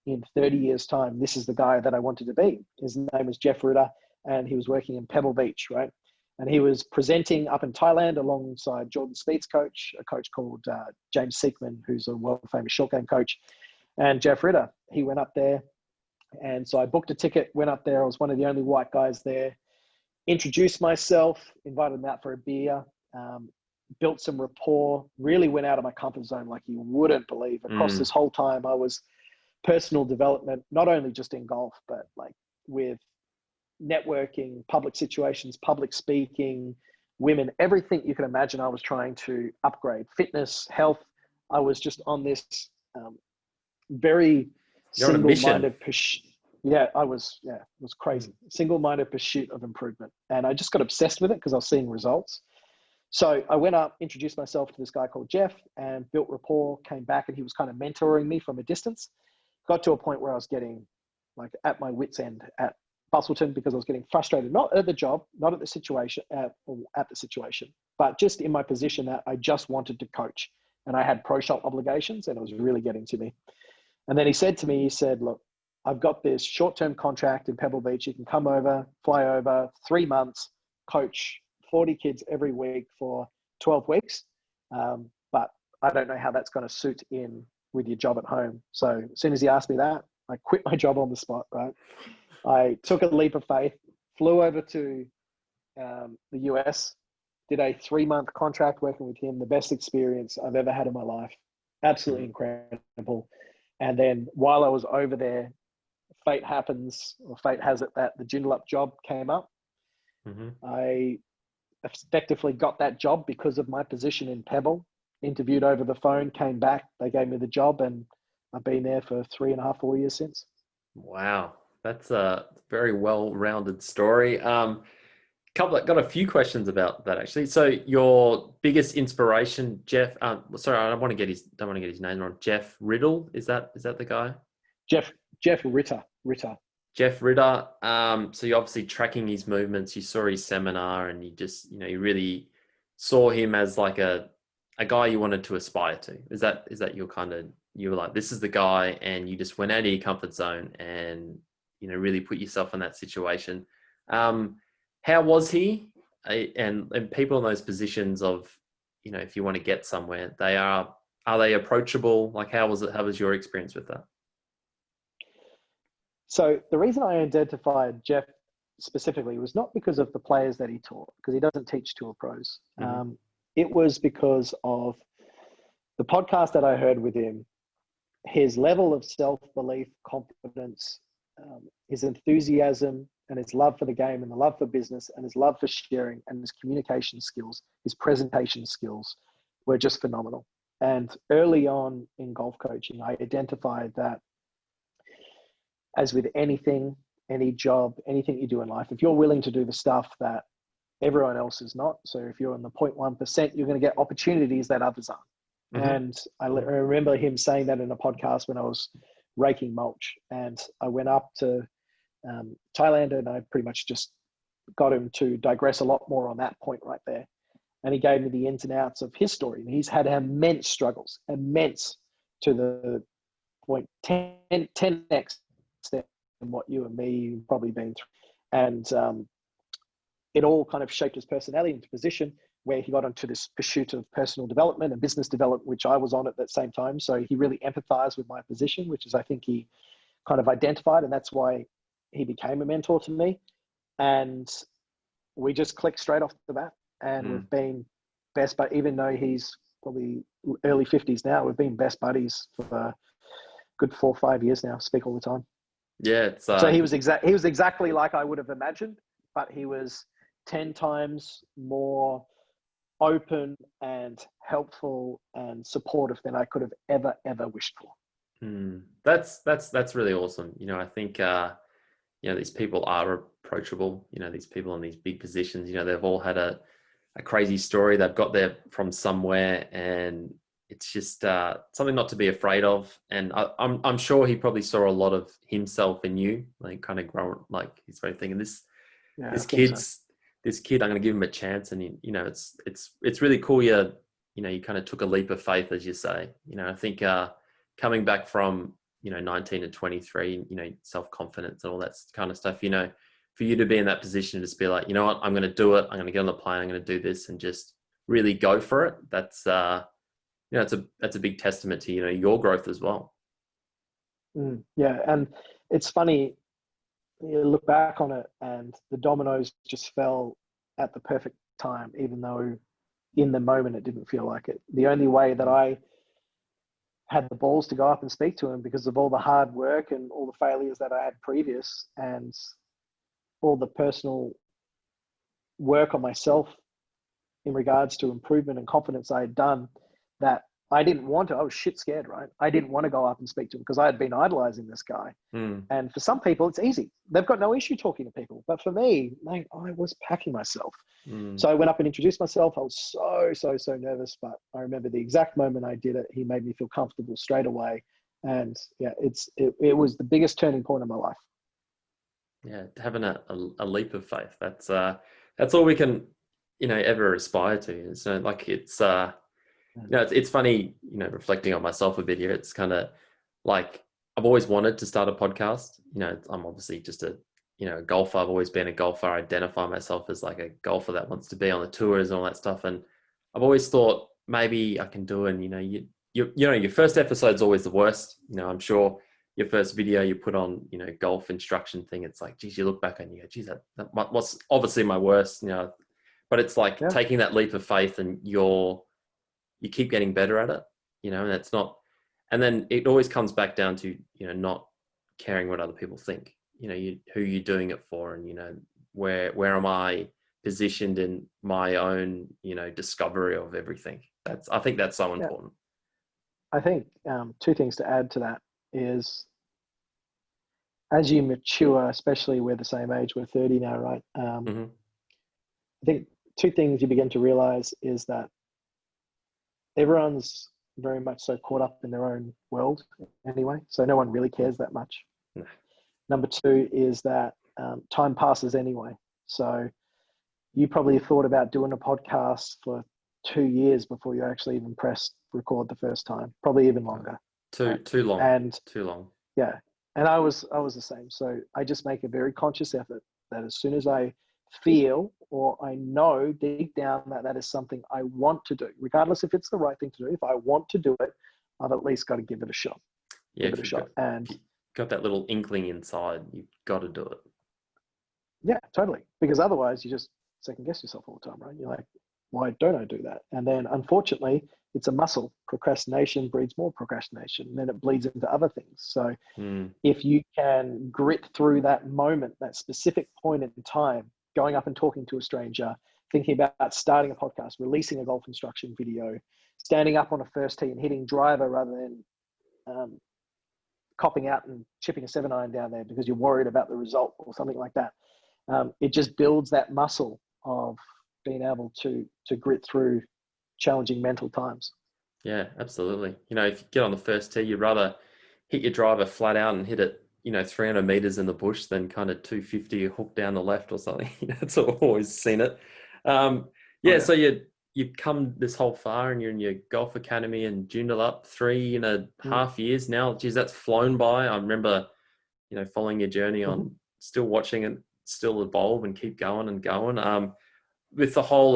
B: in 30 years' time, this is the guy that I wanted to be. His name was Jeff Ritter, and he was working in Pebble Beach, right? And he was presenting up in Thailand alongside Jordan Spieth's coach, a coach called James Siekman, who's a world-famous short game coach, and Jeff Ritter. He went up there, and so I booked a ticket, went up there. I was one of the only white guys there. Introduced myself, invited him out for a beer, built some rapport, really went out of my comfort zone like you wouldn't believe. Across this whole time, I was personal development, not only just in golf, but like with networking, public situations, public speaking, women, everything you can imagine. I was trying to upgrade fitness, health. I was just on this very single-minded pursuit. Yeah, it was crazy. Single-minded pursuit of improvement. And I just got obsessed with it because I was seeing results. So I went up, introduced myself to this guy called Jeff, and built rapport, came back, and he was kind of mentoring me from a distance. Got to a point where I was getting like at my wit's end at Bustleton because I was getting frustrated, not at the job, not at the situation, at the situation, but just in my position that I just wanted to coach, and I had pro shop obligations, and it was really getting to me. And then he said to me, he said, look, I've got this short-term contract in Pebble Beach. You can come over, fly over 3 months, coach 40 kids every week for 12 weeks. But I don't know how that's going to suit in with your job at home. So as soon as he asked me that, I quit my job on the spot, right? I took a leap of faith, flew over to the US, did a 3-month contract working with him, the best experience I've ever had in my life. Absolutely incredible. And then while I was over there, fate has it that the Joondalup job came up. I effectively got that job because of my position in Pebble, interviewed over the phone, came back, they gave me the job, and I've been there for 3.5, 4 years since.
A: Wow. That's a very well-rounded story. Got a few questions about that actually. So your biggest inspiration, Jeff, sorry, I don't want to get his name wrong. Jeff Riddle, is that the guy?
B: Jeff Ritter.
A: Jeff Ritter. So you're obviously tracking his movements. You saw his seminar, and you just, you really saw him as like a guy you wanted to aspire to. Is that you were like, this is the guy, and you just went out of your comfort zone and really put yourself in that situation. How was he? And people in those positions of, if you want to get somewhere, are they approachable? Like, how was your experience with that?
B: So the reason I identified Jeff specifically was not because of the players that he taught, because he doesn't teach tour pros. It was because of the podcast that I heard with him, his level of self-belief, confidence, his enthusiasm, and his love for the game, and the love for business, and his love for sharing, and his communication skills, his presentation skills were just phenomenal. And early on in golf coaching, I identified that, as with anything, any job, anything you do in life, if you're willing to do the stuff that everyone else is not, so if you're in the 0.1%, you're going to get opportunities that others aren't. And I remember him saying that in a podcast when I was raking mulch, and I went up to Thailand, and I pretty much just got him to digress a lot more on that point right there. And he gave me the ins and outs of his story. And he's had immense struggles, immense, to the point 10x what you and me have probably been through. And it all kind of shaped his personality into position where he got onto this pursuit of personal development and business development, which I was on at that same time. So he really empathized with my position, which is, I think, he kind of identified, and that's why he became a mentor to me. And we just clicked straight off the bat, and we've been best, but even though he's probably early 50s now, we've been best buddies for a good 4 or 5 years now, speak all the time.
A: Yeah. It's,
B: so he was exactly like I would have imagined, but he was 10 times more open and helpful and supportive than I could have ever wished for.
A: That's really awesome. You know, I think, you know, these people are approachable. You know, these people in these big positions, you know, they've all had a crazy story. They've got there from somewhere, and it's just something not to be afraid of. And I'm sure he probably saw a lot of himself in you, like kind of growing, like he's very thinking this kid, I'm going to give him a chance. And you know, it's really cool. You know, you kind of took a leap of faith, as you say. You know, I think coming back from, you know, 19 to 23, you know, self-confidence and all that kind of stuff, you know, for you to be in that position, to just be like, you know what, I'm going to do it. I'm going to get on the plane. I'm going to do this and just really go for it. That's, you know, that's a big testament to, you know, your growth as well.
B: Yeah. And it's funny, you look back on it and the dominoes just fell at the perfect time, even though in the moment it didn't feel like it. The only way that I had the balls to go up and speak to him, because of all the hard work and all the failures that I had previous and all the personal work on myself in regards to improvement and confidence I had done, that I didn't want to. I was shit scared, right? I didn't want to go up and speak to him because I had been idolizing this guy. And for some people, it's easy. They've got no issue talking to people. But for me, mate, I was packing myself. So I went up and introduced myself. I was so nervous, but I remember the exact moment I did it. He made me feel comfortable straight away. And yeah, it was the biggest turning point in my life.
A: Yeah, having a leap of faith. That's all we can, you know, ever aspire to. So like it's you know, it's funny, you know, reflecting on myself a bit here. It's kind of like I've always wanted to start a podcast. You know, I'm obviously just a, you know, a golfer. I've always been a golfer. I identify myself as like a golfer that wants to be on the tours and all that stuff. And I've always thought maybe I can do it. And, you know, you know, your first episode's always the worst. You know, I'm sure your first video you put on, you know, golf instruction thing, it's like, geez, you look back and you go, geez, that was obviously my worst, you know, but it's like taking that leap of faith and you keep getting better at it, you know, and it's not, and then it always comes back down to, you know, not caring what other people think, you know, who you're doing it for, and, you know, where am I positioned in my own, you know, discovery of everything. I think that's so important.
B: I think 2 things to add to that is, as you mature, especially we're the same age, we're 30 now, right? I think 2 things you begin to realize is that everyone's very much so caught up in their own world anyway, so no one really cares that much. Number 2 is that time passes anyway. So you probably thought about doing a podcast for 2 years before you actually even pressed record the first time, probably even longer.
A: Too long.
B: And
A: too long.
B: Yeah. And I was the same. So I just make a very conscious effort that as soon as I feel or I know deep down that that is something I want to do, regardless if it's the right thing to do, if I want to do it, I've at least got to give it a shot.
A: Yeah,
B: give it a shot. And
A: got that little inkling inside, you've got to do it.
B: Yeah, totally. Because otherwise you just second guess yourself all the time, right? You're like, why don't I do that? And then unfortunately, it's a muscle. Procrastination breeds more procrastination, and then it bleeds into other things. So if you can grit through that moment, that specific point in time, going up and talking to a stranger, thinking about starting a podcast, releasing a golf instruction video, standing up on a first tee and hitting driver rather than copping out and chipping a 7-iron down there because you're worried about the result or something like that. It just builds that muscle of being able to grit through challenging mental times.
A: Yeah, absolutely. You know, if you get on the first tee, you'd rather hit your driver flat out and hit it, you know, 300 meters in the bush than kind of 250 hook down the left or something. That's how I've always seen it. So you've come this whole far and you're in your golf academy in Joondalup, 3.5 years now. Geez, that's flown by. I remember following your journey on, still watching it still evolve and keep going and going. With the whole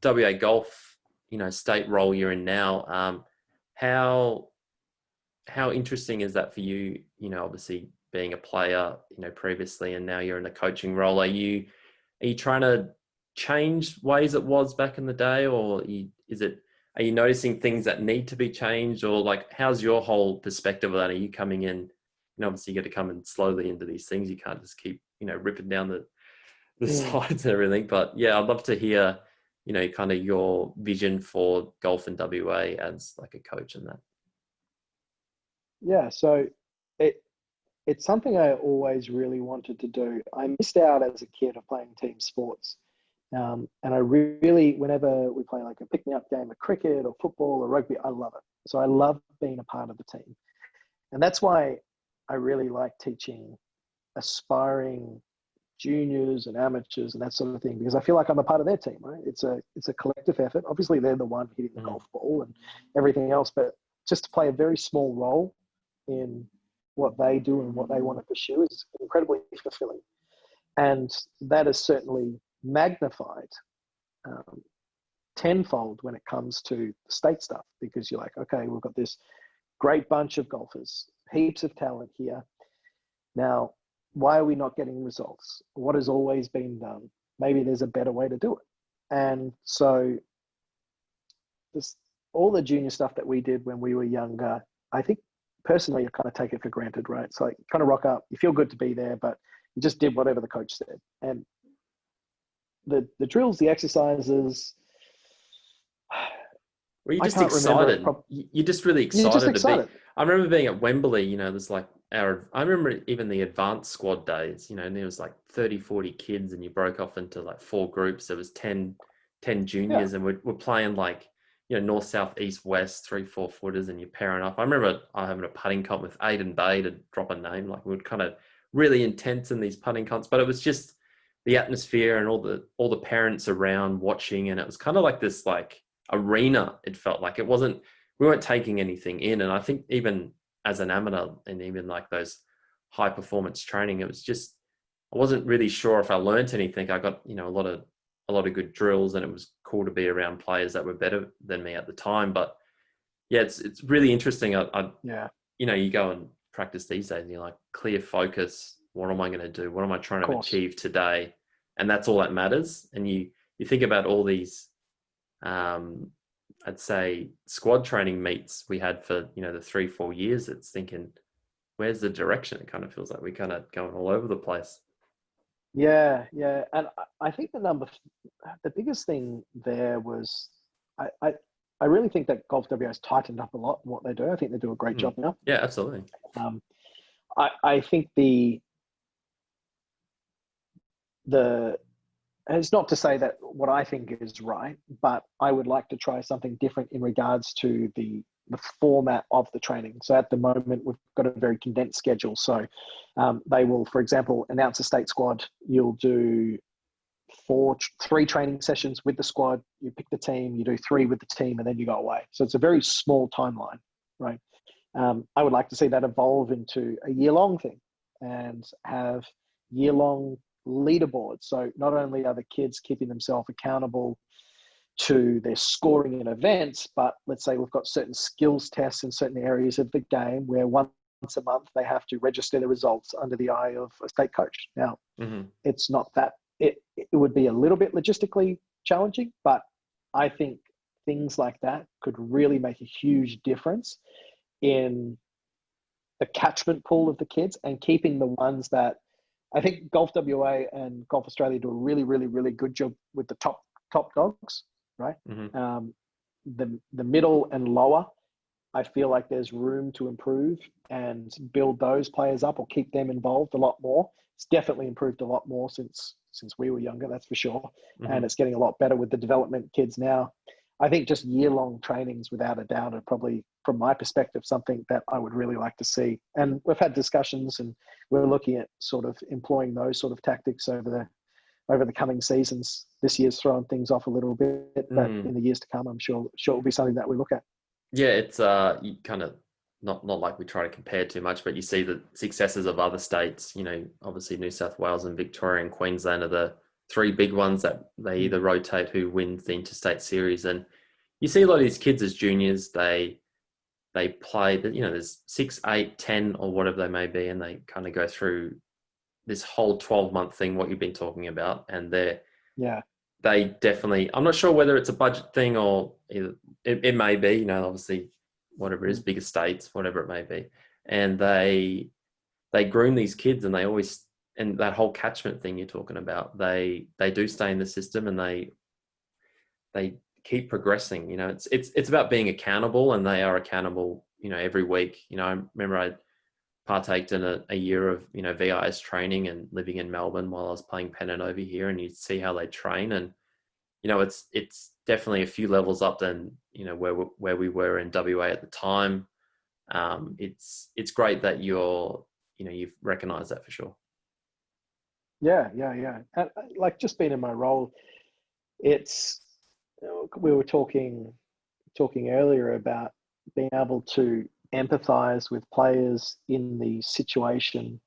A: WA golf, state role you're in now, how interesting is that for you? Obviously being a player, previously, and now you're in a coaching role. Are you trying to change ways it was back in the day, or are you noticing things that need to be changed, or like, how's your whole perspective of that? Are you coming in, obviously you got to come in slowly into these things. You can't just keep, ripping down the sides and everything. But yeah, I'd love to hear, kind of your vision for golf in WA as like a coach and that.
B: Yeah, so it's something I always really wanted to do. I missed out as a kid of playing team sports. And I really, whenever we play like a pick-me-up game of cricket or football or rugby, I love it. So I love being a part of the team. And that's why I really like teaching aspiring juniors and amateurs and that sort of thing, because I feel like I'm a part of their team, right? It's a collective effort. Obviously, they're the one hitting the golf ball and everything else, but just to play a very small role in what they do and what they want to pursue is incredibly fulfilling. And that is certainly magnified tenfold when it comes to state stuff, because you're like, okay, we've got this great bunch of golfers, heaps of talent here. Now, why are we not getting results? What has always been done? Maybe there's a better way to do it. And so all the junior stuff that we did when we were younger, I think personally, I kind of take it for granted, right? So you kind of rock up, you feel good to be there, but you just did whatever the coach said. And the drills, the exercises.
A: Well, you're just excited. You're just really excited to be. I remember being at Wembley, there's like I remember even the advanced squad days, and there was like 30, 40 kids, and you broke off into like 4 groups. There was 10 juniors, and we're playing like, north, south, east, west, 3, 4 footers, and you're pairing up. I remember having a putting comp with Aidan Bay to drop a name. Like, we were kind of really intense in these putting comps, but it was just the atmosphere and all the parents around watching, and it was kind of like this like arena. It felt like we weren't taking anything in. And I think even as an amateur and even like those high performance training, it was just, I wasn't really sure if I learned anything. I got, a lot of good drills, and it was cool to be around players that were better than me at the time. But yeah, it's really interesting. You go and practice these days and you're like, clear focus. What am I going to do? What am I trying to achieve today? And that's all that matters. And you think about all these, I'd say squad training meets we had for, the 3-4 years. It's thinking, where's the direction? It kind of feels like we're kind of going all over the place.
B: Yeah. And I think the biggest thing there was, I really think that Golf WA has tightened up a lot in what they do. I think they do a great job now.
A: Yeah, absolutely.
B: I think it's not to say that what I think is right, but I would like to try something different in regards to the format of the training. So at the moment, we've got a very condensed schedule. So they will, for example, announce a state squad. You'll do 3 training sessions with the squad. You pick the team, you do 3 with the team, and then you go away. So it's a very small timeline, right? I would like to see that evolve into a year-long thing and have year-long leaderboards. So not only are the kids keeping themselves accountable to their scoring in events, but let's say we've got certain skills tests in certain areas of the game where once a month they have to register the results under the eye of a state coach. Now, it's not that, it would be a little bit logistically challenging, but I think things like that could really make a huge difference in the catchment pool of the kids and keeping the ones that I think Golf WA and Golf Australia do a really, really, really good job with the top dogs, right? The middle and lower, I feel like there's room to improve and build those players up or keep them involved a lot more. It's definitely improved a lot more since we were younger, that's for sure. And it's getting a lot better with the development kids now. I think just year-long trainings, without a doubt, are probably, from my perspective, something that I would really like to see. And we've had discussions, and we're looking at sort of employing those sort of tactics over the coming seasons. This year's thrown things off a little bit, but in the years to come, I'm sure it will be something that we look at.
A: Yeah, it's you kind of not like we try to compare too much, but you see the successes of other states. You know, obviously New South Wales and Victoria and Queensland are the three big ones that they either rotate who wins the interstate series. And you see a lot of these kids as juniors, they play, there's 6, 8, 10 or whatever they may be, and they kind of go through this whole 12-month thing, what you've been talking about. And they definitely, I'm not sure whether it's a budget thing or it may be, obviously whatever it is, bigger states, whatever it may be. And they groom these kids, and and that whole catchment thing you're talking about, they do stay in the system, and they keep progressing. It's about being accountable, and they are accountable, every week. I remember I partaked in a year of, VIS training and living in Melbourne while I was playing pennant over here, and you see how they train. And, it's definitely a few levels up than, where we were in WA at the time. It's great that you've recognized that for sure.
B: Yeah. And, like, just being in my role, we were talking earlier about being able to empathize with players in the situation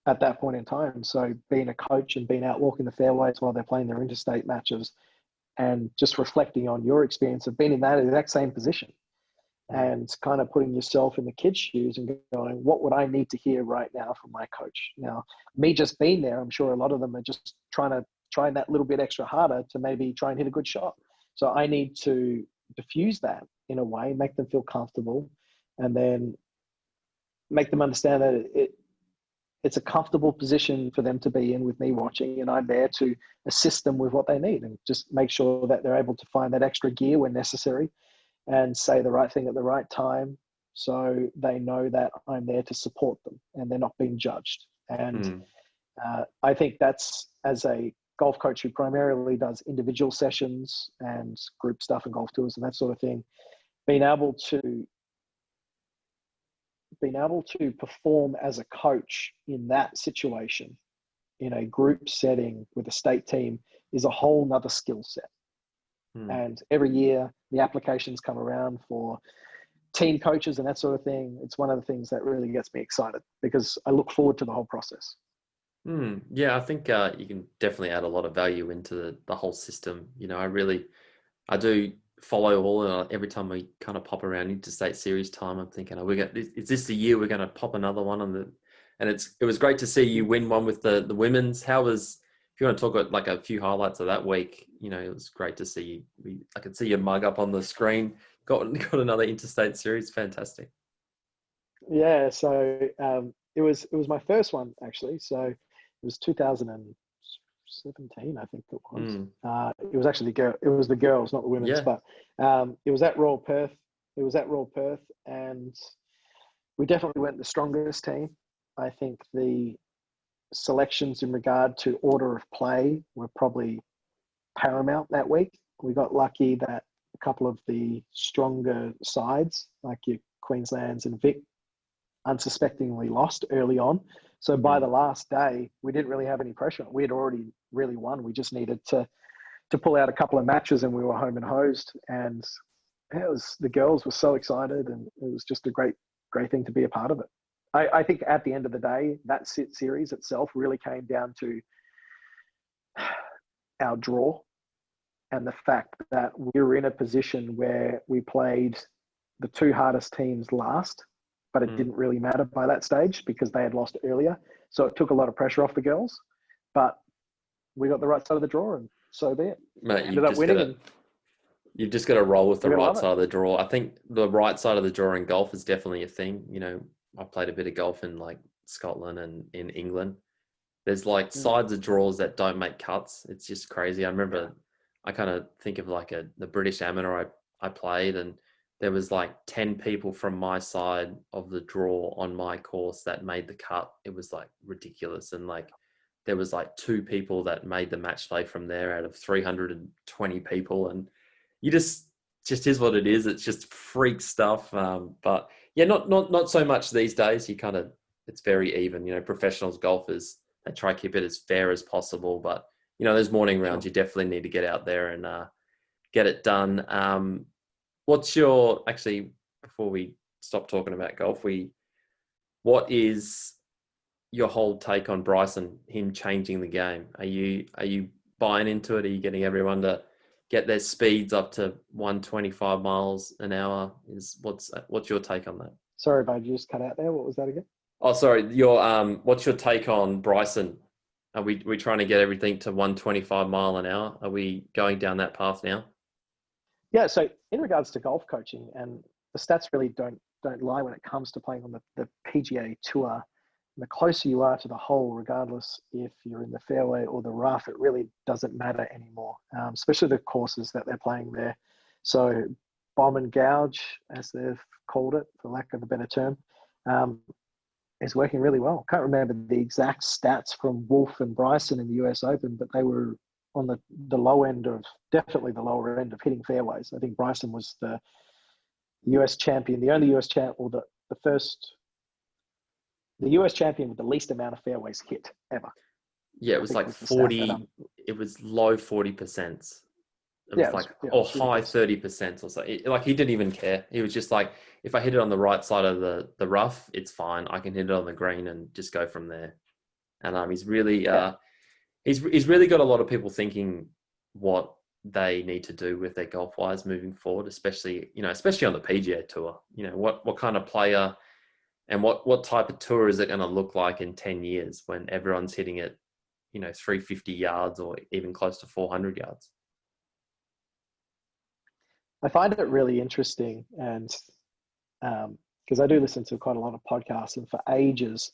B: at that point in time. So being a coach and being out walking the fairways while they're playing their interstate matches, and just reflecting on your experience of being in that exact same position, and kind of putting yourself in the kid's shoes and going, what would I need to hear right now from my coach? Now, me just being there, I'm sure a lot of them are just trying that little bit extra harder to maybe try and hit a good shot. So I need to diffuse that in a way, make them feel comfortable, and then make them understand that it's a comfortable position for them to be in with me watching, and I'm there to assist them with what they need, and just make sure that they're able to find that extra gear when necessary and say the right thing at the right time, so they know that I'm there to support them and they're not being judged. And I think that's, as a golf coach who primarily does individual sessions and group stuff and golf tours and that sort of thing, being able to perform as a coach in that situation, in a group setting with a state team, is a whole nother skill set. And every year the applications come around for team coaches and that sort of thing. It's one of the things that really gets me excited, because I look forward to the whole process.
A: Yeah, I think you can definitely add a lot of value into the whole system. I do follow all, and every time we kind of pop around interstate series time, I'm thinking, is this the year we're going to pop another one on the? And it was great to see you win one with the women's. How was? If you want to talk about like a few highlights of that week, it was great to see you. I could see your mug up on the screen. Got another interstate series. Fantastic.
B: Yeah, so it was my first one, actually. So it was 2017, I think it was. It was actually it was the girls, not the women's.
A: Yeah.
B: But it was at Royal Perth. And we definitely went the strongest team. I think the selections in regard to order of play were probably paramount that week. We got lucky that a couple of the stronger sides, like your Queenslands and Vic, unsuspectingly lost early on. So by the last day, we didn't really have any pressure. We had already really won. We just needed to pull out a couple of matches, and we were home and hosed. And the girls were so excited, and it was just a great thing to be a part of it. I think at the end of the day, that series itself really came down to our draw, and the fact that we were in a position where we played the two hardest teams last, but it didn't really matter by that stage because they had lost earlier. So it took a lot of pressure off the girls, but we got the right side of the draw, and so be it.
A: Mate,
B: ended up winning.
A: You've just got to roll with the right side of the draw. I think the right side of the draw in golf is definitely a thing. I played a bit of golf in like Scotland and in England. There's like sides of draws that don't make cuts. It's just crazy. I remember I kind of think of like the British Amateur I played, and there was like 10 people from my side of the draw on my course that made the cut. It was like ridiculous. And like there was like 2 people that made the match play from there out of 320 people. And you just is what it is. It's just freak stuff. But yeah, not so much these days. It's very even. Professionals, golfers, they try to keep it as fair as possible. But those morning rounds, you definitely need to get out there and get it done. Before we stop talking about golf, what is your whole take on Bryson, him changing the game? Are you buying into it? Are you getting everyone to get their speeds up to 125 miles an hour? What's your take on that?
B: Sorry, bud, you just cut out there. What was that again?
A: Oh, sorry. What's your take on Bryson? Are we trying to get everything to 125 mile an hour? Are we going down that path now?
B: Yeah. So in regards to golf coaching, and the stats really don't lie when it comes to playing on the PGA Tour. The closer you are to the hole, regardless if you're in the fairway or the rough, it really doesn't matter anymore, especially the courses that they're playing there. So bomb and gouge, as they've called it, for lack of a better term, is working really well. Can't remember the exact stats from Wolf and Bryson in the US Open, but they were on the low end of, definitely the lower end of hitting fairways. I think Bryson was the US champion, the only US champ, or the US champion with the least amount of fairways hit ever.
A: Yeah, it was like 40, it was low 40%. It was like, or high 30% or so. Like, he didn't even care. He was just like, if I hit it on the right side of the rough, it's fine. I can hit it on the green and just go from there. And he's really, he's really got a lot of people thinking what they need to do with their golf wise moving forward, especially on the PGA Tour. What kind of player and what type of tour is it going to look like in 10 years when everyone's hitting it, 350 yards or even close to 400 yards?
B: I find it really interesting, and because I do listen to quite a lot of podcasts, and for ages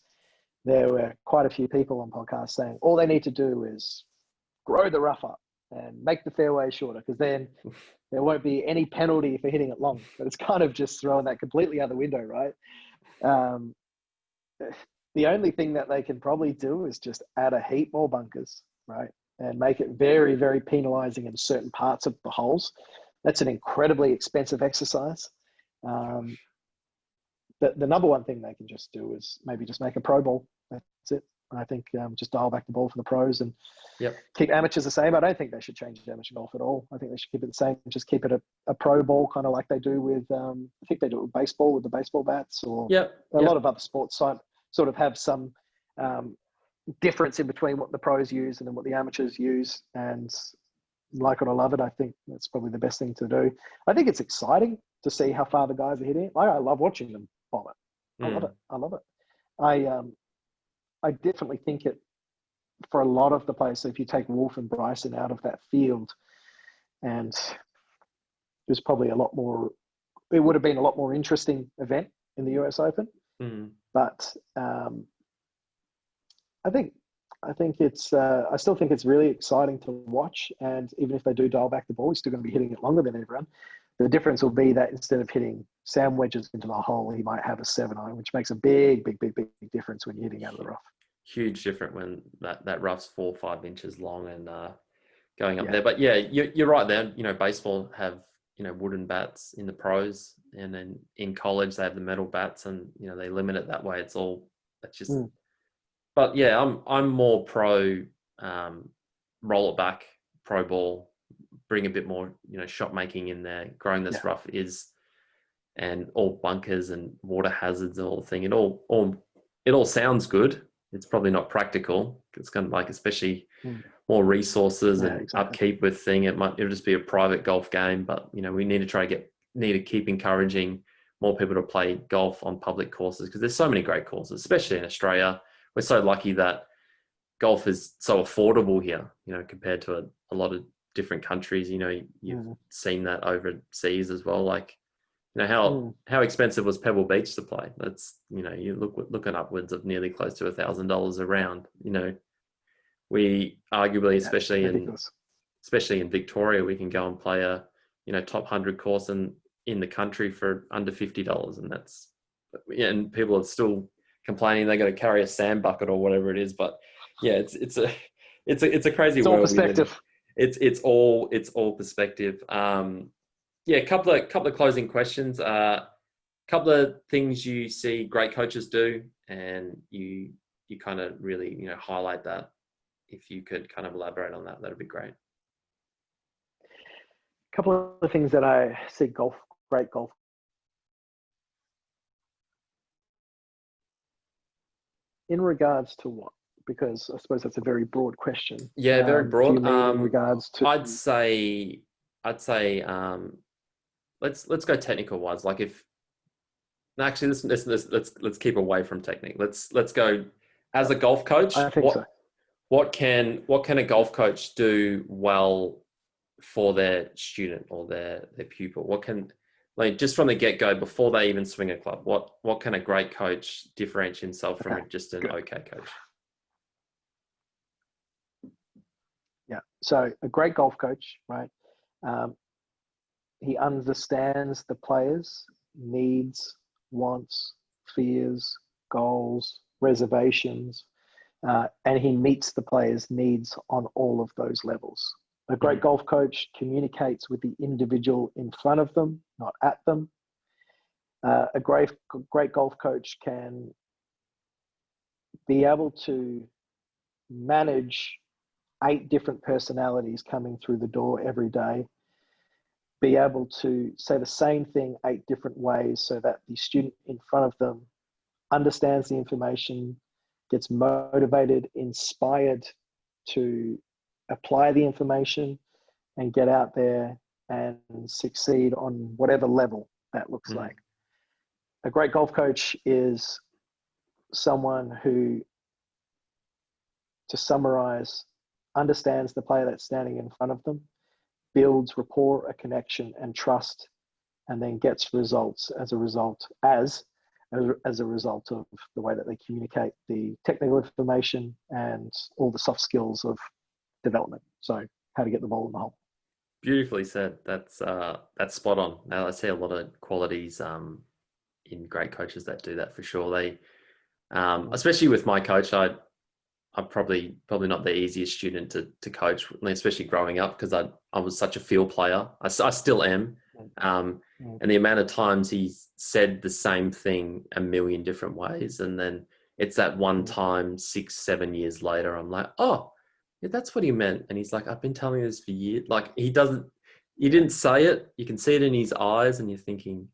B: there were quite a few people on podcasts saying all they need to do is grow the rough up and make the fairway shorter, because then there won't be any penalty for hitting it long. But it's kind of just throwing that completely out the window, right? The only thing that they can probably do is just add a heap more bunkers, right? And make it very, very penalizing in certain parts of the holes. That's an incredibly expensive exercise. The number one thing they can just do is maybe just make a pro ball. That's it. I think just dial back the ball for the pros and keep amateurs the same. I don't think they should change amateur golf at all. I think they should keep it the same. Just keep it a pro ball, kind of like they do with, I think they do it with baseball, with the baseball bats, or a lot of other sports sort of have some difference in between what the pros use and then what the amateurs use. And like it or love it, I think that's probably the best thing to do. I think it's exciting to see how far the guys are hitting it. I love watching them bomb it. I love it. I love it. I definitely think it, for a lot of the players, so if you take Wolf and Bryson out of that field, and there's probably it would have been a lot more interesting event in the US Open. But I think it's I still think it's really exciting to watch. And even if they do dial back the ball, he's still going to be hitting it longer than everyone. The difference will be that instead of hitting sand wedges into the hole, he might have a 7-iron, which makes a big difference when you're hitting out of the rough.
A: Huge difference when that rough's 4 or 5 inches long and going up there. But yeah, you're right there. Baseball have wooden bats in the pros, and then in college they have the metal bats, and they limit it that way. That's just. But yeah, I'm more pro roll it back, pro ball, bring a bit more shot making in there, growing this rough is, and all bunkers and water hazards and all the thing. It all sounds good. It's probably not practical. It's going to especially more resources and upkeep with thing. It'll just be a private golf game, but we need to keep encouraging more people to play golf on public courses, because there's so many great courses, especially in Australia. We're so lucky that golf is so affordable here, compared to a lot of different countries. You've seen that overseas as well. How expensive was Pebble Beach to play? That's, you're looking upwards of nearly close to $1,000 a round. We arguably, especially in Victoria, we can go and play a, top 100 course in the country for under $50. And people are still complaining they got to carry a sand bucket or whatever it is. But yeah, it's a crazy world.
B: It's all perspective.
A: It's all perspective. Yeah, a couple of closing questions. Couple of things you see great coaches do, and you kind of really highlight that. If you could kind of elaborate on that, that'd be great.
B: A couple of things that I see great golf In regards to what? Because I suppose that's a very broad question.
A: Yeah, very
B: Do you
A: broad.
B: mean in regards to?
A: I'd say let's go technical wise. Like if actually let's keep away from technique. Let's go as a golf coach.
B: I think so.
A: What can a golf coach do well for their student or their pupil? What can, like, just from the get-go before they even swing a club, what can a great coach differentiate himself from just an
B: good.
A: okay coach?
B: Yeah. So a great golf coach, right? He understands the players' needs, wants, fears, goals, reservations, and he meets the players' needs on all of those levels. A great golf coach communicates with the individual in front of them, not at them. A great golf coach can be able to manage 8 different personalities coming through the door every day, be able to say the same thing 8 different ways so that the student in front of them understands the information, gets motivated, inspired to apply the information and get out there and succeed on whatever level that looks like. A great golf coach is someone who, to summarize, understands the player that's standing in front of them, builds rapport, a connection and trust, and then gets results as a result of the way that they communicate the technical information and all the soft skills of development. So how to get the ball in the hole.
A: Beautifully said. That's spot on. Now I see a lot of qualities in great coaches that do that for sure. They especially with my coach, I'm probably not the easiest student to coach, especially growing up, because I was such a field player. I still am. And the amount of times he's said the same thing a million different ways, and then it's that one time 6-7 years later, I'm like, oh, yeah, that's what he meant. And he's like, I've been telling you this for years. Like he didn't say it. You can see it in his eyes, and you're thinking,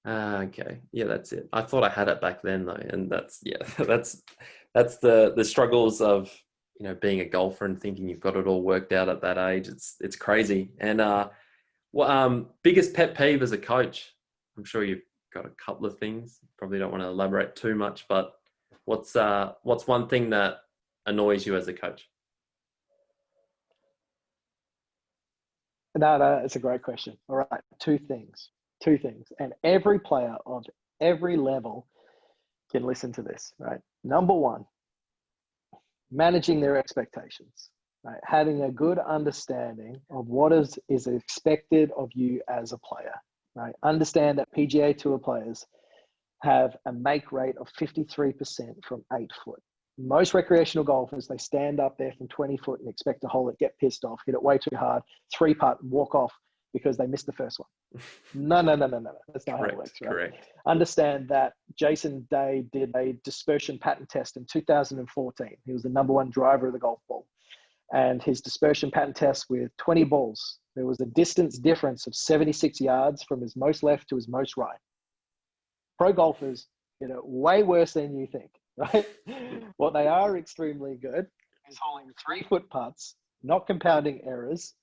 A: okay, yeah, that's it. I thought I had it back then though, and that's the struggles of being a golfer and thinking you've got it all worked out at that age. It's crazy. And biggest pet peeve as a coach? I'm sure you've got a couple of things. Probably don't want to elaborate too much, but what's one thing that annoys you as a coach?
B: No, it's a great question. All right, two things. And every player of every level can listen to this, right? Number one, managing their expectations, right? Having a good understanding of what is expected of you as a player, right? Understand that PGA Tour players have a make rate of 53% from 8 foot. Most recreational golfers, they stand up there from 20 foot and expect to hole it, get pissed off, hit it way too hard, 3-putt and walk off because they missed the first one. No. That's not how it works, right?
A: Correct.
B: Understand that Jason Day did a dispersion pattern test in 2014. He was the #1 driver of the golf ball. And his dispersion pattern test with 20 balls, there was a distance difference of 76 yards from his most left to his most right. Pro golfers get it way worse than you think, right? What they are extremely good is holding 3-foot putts, not compounding errors.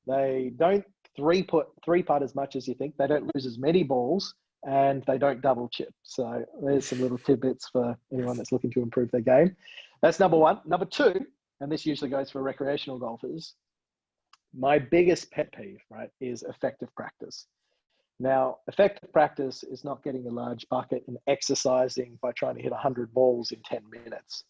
B: They don't 3-putt as much as you think. They don't lose as many balls, and they don't double chip. So there's some little tidbits for anyone that's looking to improve their game. That's number one. Number two, and this usually goes for recreational golfers, my biggest pet peeve, right, is effective practice. Now, effective practice is not getting a large bucket and exercising by trying to hit 100 balls in 10 minutes.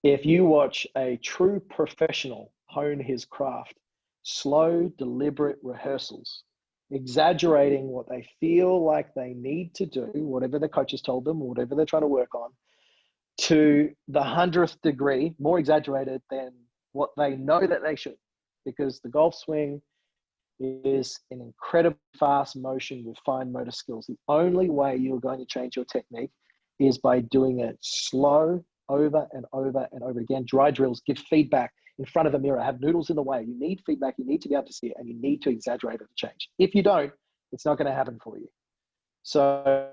B: If you watch a true professional hone his craft, slow, deliberate rehearsals, exaggerating what they feel like they need to do, whatever the coach has told them, whatever they're trying to work on, to the 100th degree, more exaggerated than what they know that they should, because the golf swing is an incredibly fast motion with fine motor skills. The only way you're going to change your technique is by doing it slow, over and over and over again. Dry drills, give feedback in front of a mirror, have noodles in the way. You need feedback, you need to be able to see it, and you need to exaggerate it to change. If you don't, it's not going to happen for you. So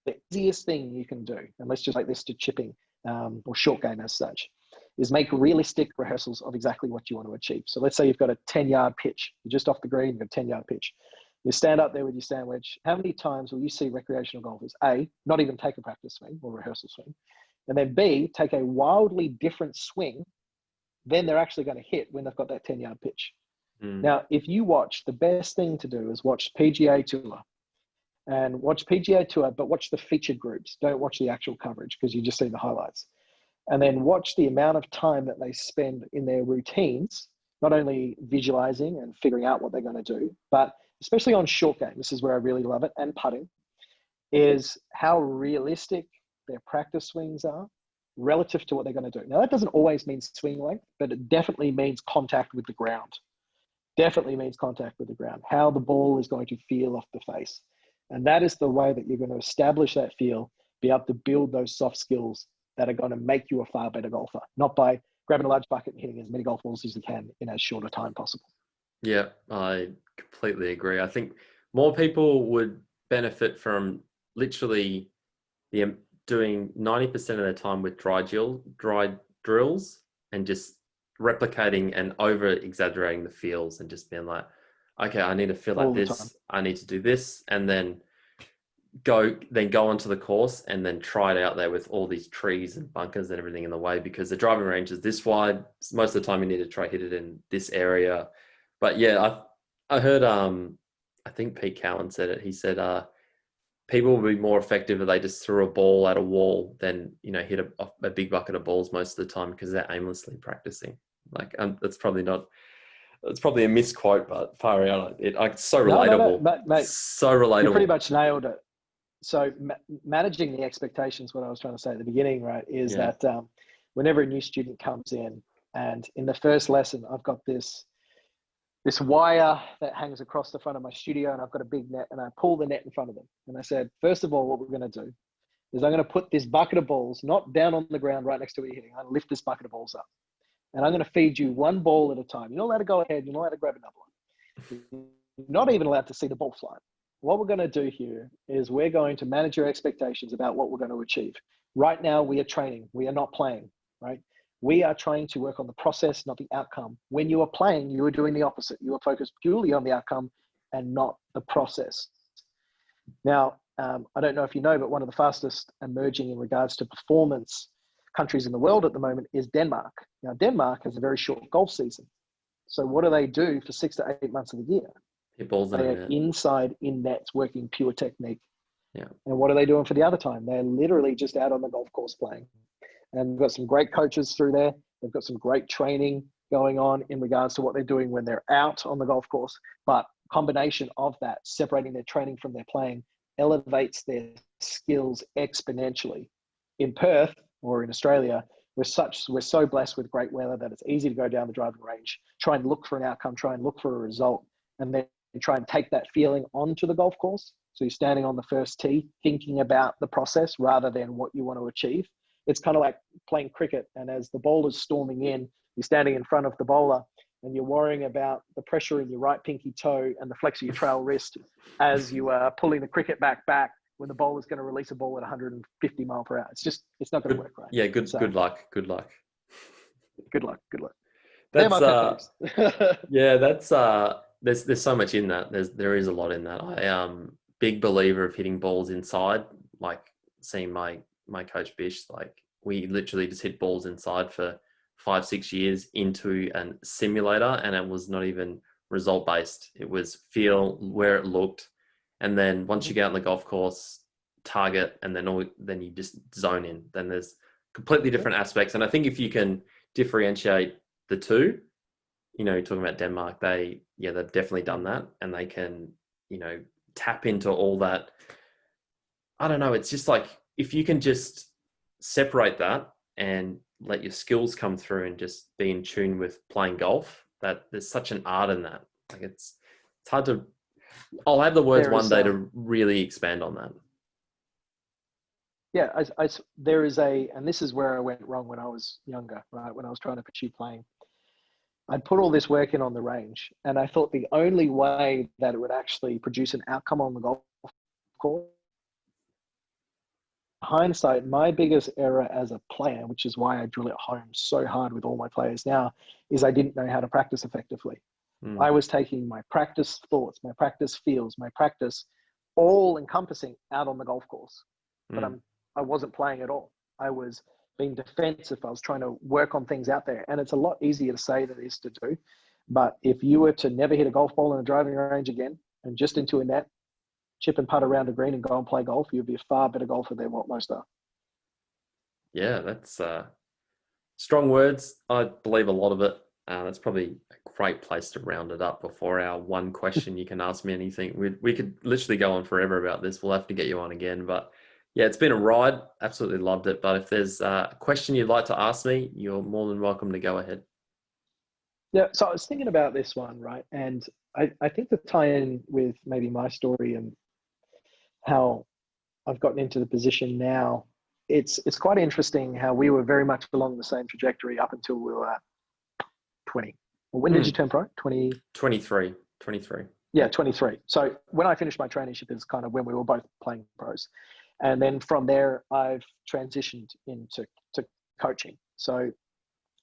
B: the easiest thing you can do, and let's just like this to chipping or short game as such, is make realistic rehearsals of exactly what you want to achieve. So let's say you've got a 10-yard pitch. You're just off the green, you've got a 10-yard pitch. You stand up there with your sandwich. How many times will you see recreational golfers, A, not even take a practice swing or rehearsal swing, and then B, take a wildly different swing than they're actually going to hit when they've got that 10-yard pitch? Now, if you watch, the best thing to do is watch PGA Tour and watch PGA Tour, but watch the featured groups. Don't watch the actual coverage because you just see the highlights. And then watch the amount of time that they spend in their routines, not only visualizing and figuring out what they're going to do, but especially on short game, this is where I really love it, and putting, is how realistic their practice swings are relative to what they're going to do. Now, that doesn't always mean swing length, but it definitely means contact with the ground. Definitely means contact with the ground, how the ball is going to feel off the face. And that is the way that you're going to establish that feel, be able to build those soft skills that are going to make you a far better golfer, not by grabbing a large bucket and hitting as many golf balls as you can in as short a time possible.
A: Yeah, I completely agree. I think more people would benefit from literally doing 90% of their time with dry drills and just replicating and over exaggerating the feels and just being like, okay, I need to feel like this, I need to do this, and then go onto the course and then try it out there with all these trees and bunkers and everything in the way, because the driving range is this wide. Most of the time you need to try hit it in this area. But yeah, I heard, I think Pete Cowan said it. He said, people will be more effective if they just threw a ball at a wall than, hit a big bucket of balls most of the time, because they're aimlessly practicing. Like, it's probably a misquote, but far out. It's so relatable.
B: No, mate,
A: so relatable.
B: You pretty much nailed it. So managing the expectations, what I was trying to say at the beginning, right, is that whenever a new student comes in, and in the first lesson, I've got this wire that hangs across the front of my studio, and I've got a big net, and I pull the net in front of them. And I said, first of all, what we're going to do is I'm going to put this bucket of balls not down on the ground right next to where you're hitting. I'm going to lift this bucket of balls up, and I'm going to feed you one ball at a time. You're not allowed to go ahead. You're not allowed to grab another one. You're not even allowed to see the ball fly. What we're going to do here is we're going to manage your expectations about what we're going to achieve. Right now, we are training. We are not playing, right? We are trying to work on the process, not the outcome. When you are playing, you are doing the opposite. You are focused purely on the outcome and not the process. Now, I don't know if you know, but one of the fastest emerging in regards to performance countries in the world at the moment is Denmark. Now, Denmark has a very short golf season. So what do they do for 6 to 8 months of the year?
A: Hit balls
B: they are
A: net.
B: inside in nets working pure technique.
A: Yeah.
B: And what are they doing for the other time? They're literally just out on the golf course playing. And we've got some great coaches through there. They've got some great training going on in regards to what they're doing when they're out on the golf course. But combination of that, separating their training from their playing, elevates their skills exponentially. In Perth or in Australia, we're so blessed with great weather that it's easy to go down the driving range, try and look for an outcome, try and look for a result, and then try and take that feeling onto the golf course. So you're standing on the first tee, thinking about the process rather than what you want to achieve. It's kind of like playing cricket. And as the ball is storming in, you're standing in front of the bowler and you're worrying about the pressure in your right pinky toe and the flex of your trail wrist as you are pulling the cricket back when the bowler's going to release a ball at 150 mile per hour. It's not going to work, right?
A: Yeah, good luck.
B: Good luck.
A: That's yeah, that's there's so much in that. There is a lot in that. I am big believer of hitting balls inside. Like seeing my coach Bish, like we literally just hit balls inside for 5-6 years into a simulator, and it was not even result based. It was feel where it looked, and then once you get out on the golf course, target, and then you just zone in. Then there's completely different aspects, and I think if you can differentiate the two, you're talking about Denmark, they've definitely done that, and they can, tap into all that. I don't know. It's just like, if you can just separate that and let your skills come through and just be in tune with playing golf, that there's such an art in that. Like it's hard to, I'll have the words one day to really expand on that.
B: Yeah, there is and this is where I went wrong when I was younger, right? When I was trying to pursue playing, I'd put all this work in on the range, and I thought the only way that it would actually produce an outcome on the golf course hindsight, my biggest error as a player, which is why I drill it home so hard with all my players now, is I didn't know how to practice effectively.
A: Mm,
B: I was taking my practice thoughts, my practice feels, my practice all encompassing out on the golf course. But
A: mm.
B: I wasn't playing at all. I was being defensive. I was trying to work on things out there. And it's a lot easier to say than it is to do. But if you were to never hit a golf ball in a driving range again and just into a net, chip and putt around a green and go and play golf, you'd be a far better golfer than what most are.
A: Yeah, that's strong words. I believe a lot of it. That's probably a great place to round it up before our one question. You can ask me anything. We could literally go on forever about this. We'll have to get you on again. But yeah, it's been a ride. Absolutely loved it. But if there's a question you'd like to ask me, you're more than welcome to go ahead.
B: Yeah, so I was thinking about this one, right? And I think the tie in with maybe my story and how I've gotten into the position now, it's quite interesting how we were very much along the same trajectory up until we were 20. Well, when did you turn pro? 20?
A: 23. 23.
B: Yeah, 23. So when I finished my traineeship is kind of when we were both playing pros. And then from there, I've transitioned into coaching. So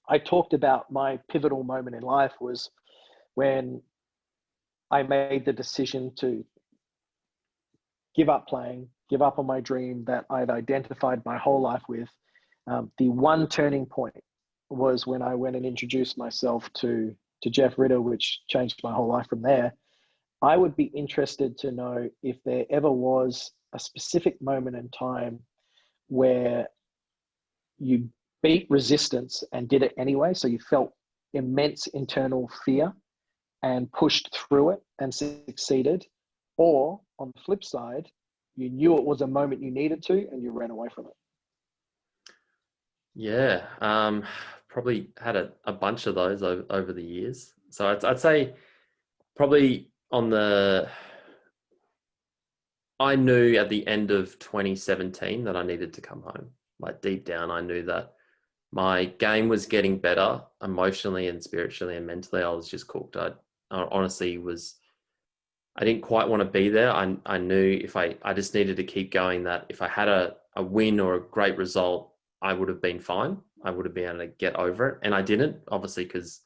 B: I talked about my pivotal moment in life was when I made the decision to give up playing, give up on my dream that I'd identified my whole life with. The one turning point was when I went and introduced myself to Jeff Ritter, which changed my whole life from there. I would be interested to know if there ever was a specific moment in time where you beat resistance and did it anyway. So you felt immense internal fear and pushed through it and succeeded. Or on the flip side, you knew it was a moment you needed to and you ran away from it.
A: Yeah, probably had a bunch of those over the years. So I'd say probably I knew at the end of 2017 that I needed to come home. Like deep down, I knew that my game was getting better emotionally and spiritually and mentally. I was just cooked. I honestly I didn't quite want to be there. I knew if I just needed to keep going, that if I had a win or a great result, I would have been fine. I would have been able to get over it. And I didn't, obviously, because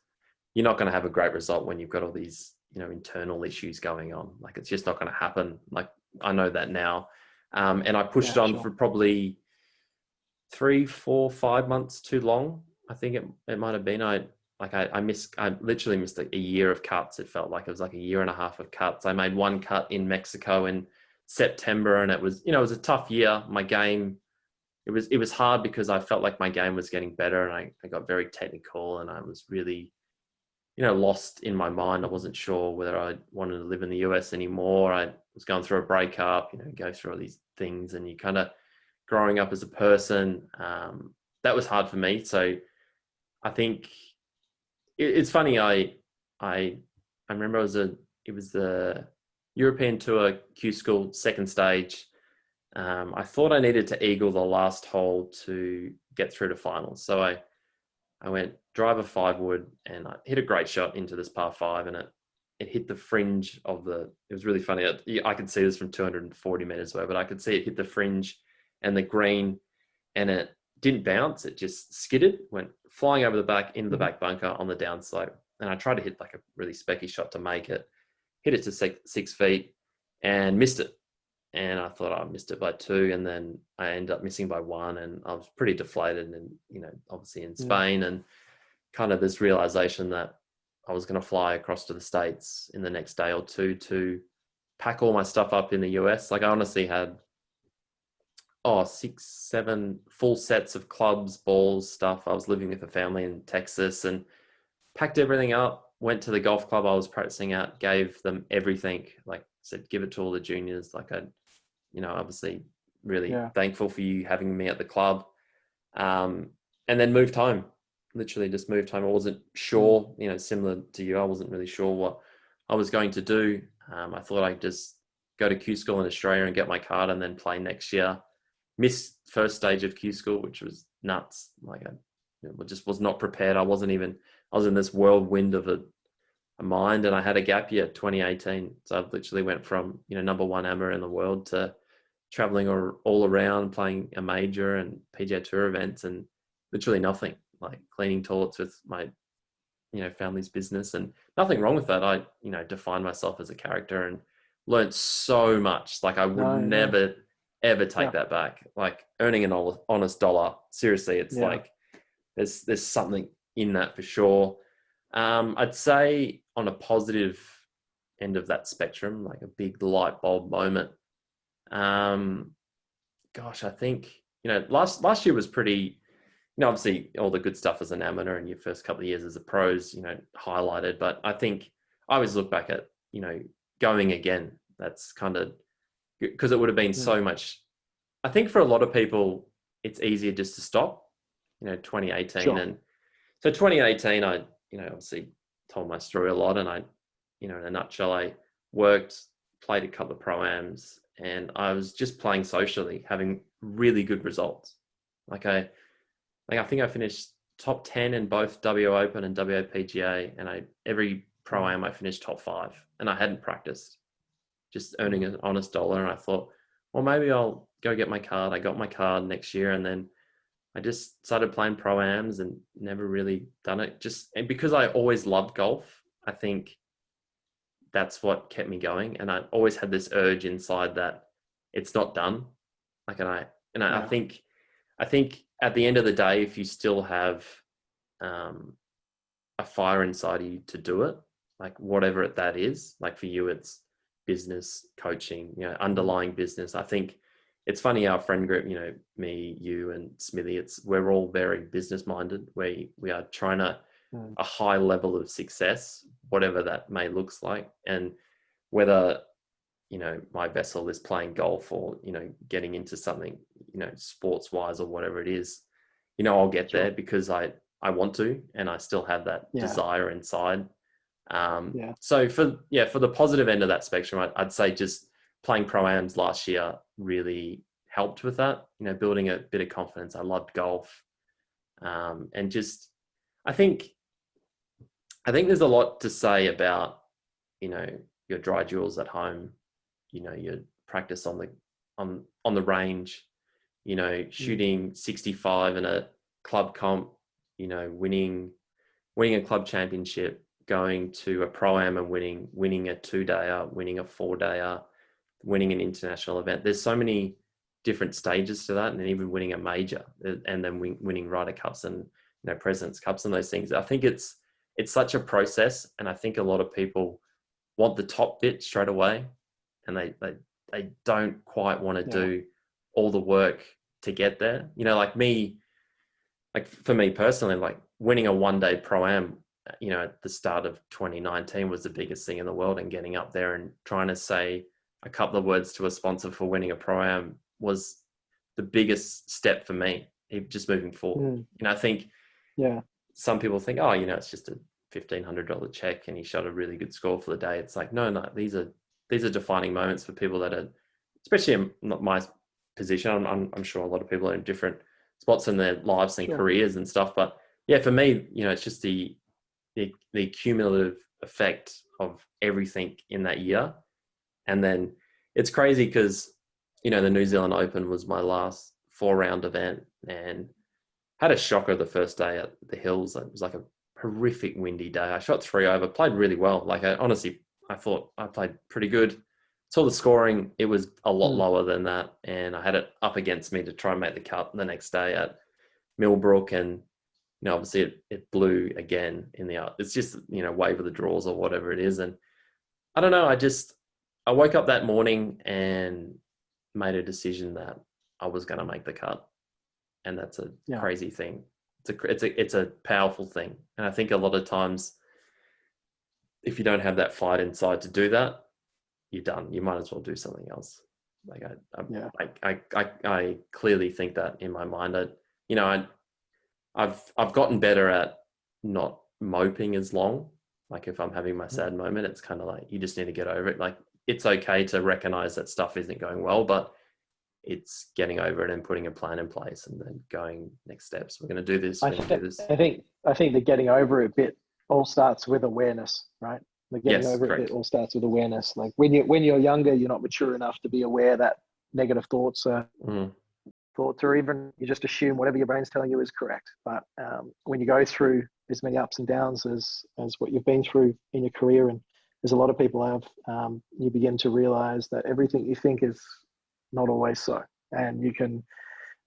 A: you're not going to have a great result when you've got all these, internal issues going on. Like it's just not going to happen. Like I know that now. And I pushed
B: Yeah,
A: on
B: sure.
A: for probably 3, 4, 5 months too long. I think it might have been. I literally missed a year of cuts. It felt like it was like a year and a half of cuts. I made one cut in Mexico in September, and it was a tough year. My game, it was hard because I felt like my game was getting better, and I got very technical, and I was really lost in my mind. I wasn't sure whether I wanted to live in the US anymore. I was going through a breakup, go through all these things, and you kind of growing up as a person. That was hard for me. So I think it's funny. I remember it was the European Tour Q School second stage. I thought I needed to eagle the last hole to get through to finals. So I went driver 5 wood and I hit a great shot into this par 5, and it hit the fringe of it was really funny. I could see this from 240 meters away, but I could see it hit the fringe and the green, and it didn't bounce. It just skidded, went flying over the back into the back bunker on the downslope. And I tried to hit like a really specky shot to make it, hit it to 6 feet and missed it. And I thought I missed it by 2, and then I ended up missing by 1, and I was pretty deflated. And obviously in Spain, and kind of this realization that I was going to fly across to the States in the next day or two to pack all my stuff up in the US. Like I honestly had 6, 7 full sets of clubs, balls, stuff. I was living with a family in Texas and packed everything up, went to the golf club I was practicing at, gave them everything, like said, give it to all the juniors. Like obviously really thankful for you having me at the club. And then moved home, literally just moved home. I wasn't sure, similar to you, I wasn't really sure what I was going to do. I thought I'd just go to Q School in Australia and get my card and then play next year. Missed first stage of Q School, which was nuts. Like I just was not prepared. I was in this whirlwind of a mind, and I had a gap year 2018. So I literally went from, number 1 amateur in the world to traveling all around, playing a major and PGA Tour events, and literally nothing, like cleaning toilets with my, family's business, and nothing wrong with that. I, defined myself as a character and learned so much. Like I would
B: No, yeah,
A: never, ever take
B: yeah,
A: that back. Like earning an honest dollar. Seriously, it's
B: yeah.
A: like, there's something in that for sure. I'd say on a positive end of that spectrum, like a big light bulb moment. Um, Gosh, I think, last year was pretty, obviously all the good stuff as an amateur and your first couple of years as a pros, highlighted. But I think I always look back at, going again. That's kind of because it would have been
B: Mm.
A: so much. I think for a lot of people, it's easier just to stop, 2018.
B: Sure.
A: And so 2018, I, obviously told my story a lot. And I, in a nutshell, I worked, played a couple of pro-ams, and I was just playing socially, having really good results. Like I think I finished top 10 in both W Open and WPGA, and every
B: Mm.
A: pro-am I finished top 5, and I hadn't practiced, just earning
B: Mm.
A: an honest dollar. And I thought, well, maybe I'll go get my card. I got my card next year, and then I just started playing pro-ams and never really done it. And because I always loved golf, I think that's what kept me going. And I always had this urge inside that it's not done. Like, I
B: Yeah.
A: think at the end of the day, if you still have um, a fire inside of you to do it, like whatever that is, like for you, it's business, coaching,
B: Mm.
A: underlying business. I think it's funny, our friend group, me, you and Smithy, we're all very business minded. We are trying to
B: Mm.
A: a high level of success, whatever that may looks like. And whether, my vessel is playing golf or, getting into something, sports wise or whatever it is, I'll get there
B: Sure.
A: because I want to, and I still have that
B: Yeah.
A: desire inside.
B: Yeah.
A: So for the positive end of that spectrum, I'd say just playing pro-ams last year really helped with that, building a bit of confidence. I loved golf. And just, I think there's a lot to say about, you know, your dry jewels at home, your practice on the range,
B: Mm.
A: shooting 65 in a club comp, winning a club championship, going to a pro-am and winning a 2-dayer, winning a 4-dayer, winning an international event. There's so many different stages to that, and then even winning a major, and then winning Ryder Cups and Presidents Cups and those things. I think it's such a process, and I think a lot of people want the top bit straight away, and they don't quite want to
B: Yeah.
A: do all the work to get there. Like me, like for me personally, like winning a 1-day pro-am, at the start of 2019 was the biggest thing in the world, and getting up there and trying to say a couple of words to a sponsor for winning a pro-am was the biggest step for me, just moving forward.
B: Mm.
A: I think
B: Yeah.
A: some people think, oh, it's just a $1,500 check and he shot a really good score for the day. It's like, no, these are defining moments for people that are, especially in my position. I'm sure a lot of people are in different spots in their lives and
B: Sure.
A: careers and stuff. But yeah, for me, it's just the cumulative effect of everything in that year. And then it's crazy because, the New Zealand Open was my last 4-round event, and had a shocker the first day at the Hills. It was like a horrific windy day. I shot 3 over, played really well. Like I thought I played pretty good. Saw the scoring, it was a lot
B: Mm.
A: lower than that. And I had it up against me to try and make the cut the next day at Millbrook. And, obviously it blew again in the, it's just, wave of the draws or whatever it is. And I don't know, I woke up that morning and made a decision that I was going to make the cut. And that's a
B: Yeah.
A: crazy thing. It's a powerful thing. And I think a lot of times, if you don't have that fight inside to do that, you're done. You might as well do something else. Like
B: Yeah.
A: I clearly think that in my mind. I've gotten better at not moping as long. Like if I'm having my
B: Mm.
A: sad moment, it's kind of like you just need to get over it. Like it's okay to recognize that stuff isn't going well, but it's getting over it and putting a plan in place and then going next steps. We're going to do this.
B: I
A: We're going to
B: think
A: do this.
B: I think the getting over it bit all starts with awareness, right? The getting
A: Yes,
B: over it bit
A: correct.
B: all starts with awareness. Like when you're younger, you're not mature enough to be aware that negative thoughts are
A: Mm.
B: thoughts, or even you just assume whatever your brain's telling you is correct. But when you go through as many ups and downs as what you've been through in your career, and as a lot of people have, you begin to realize that everything you think is not always so. And you can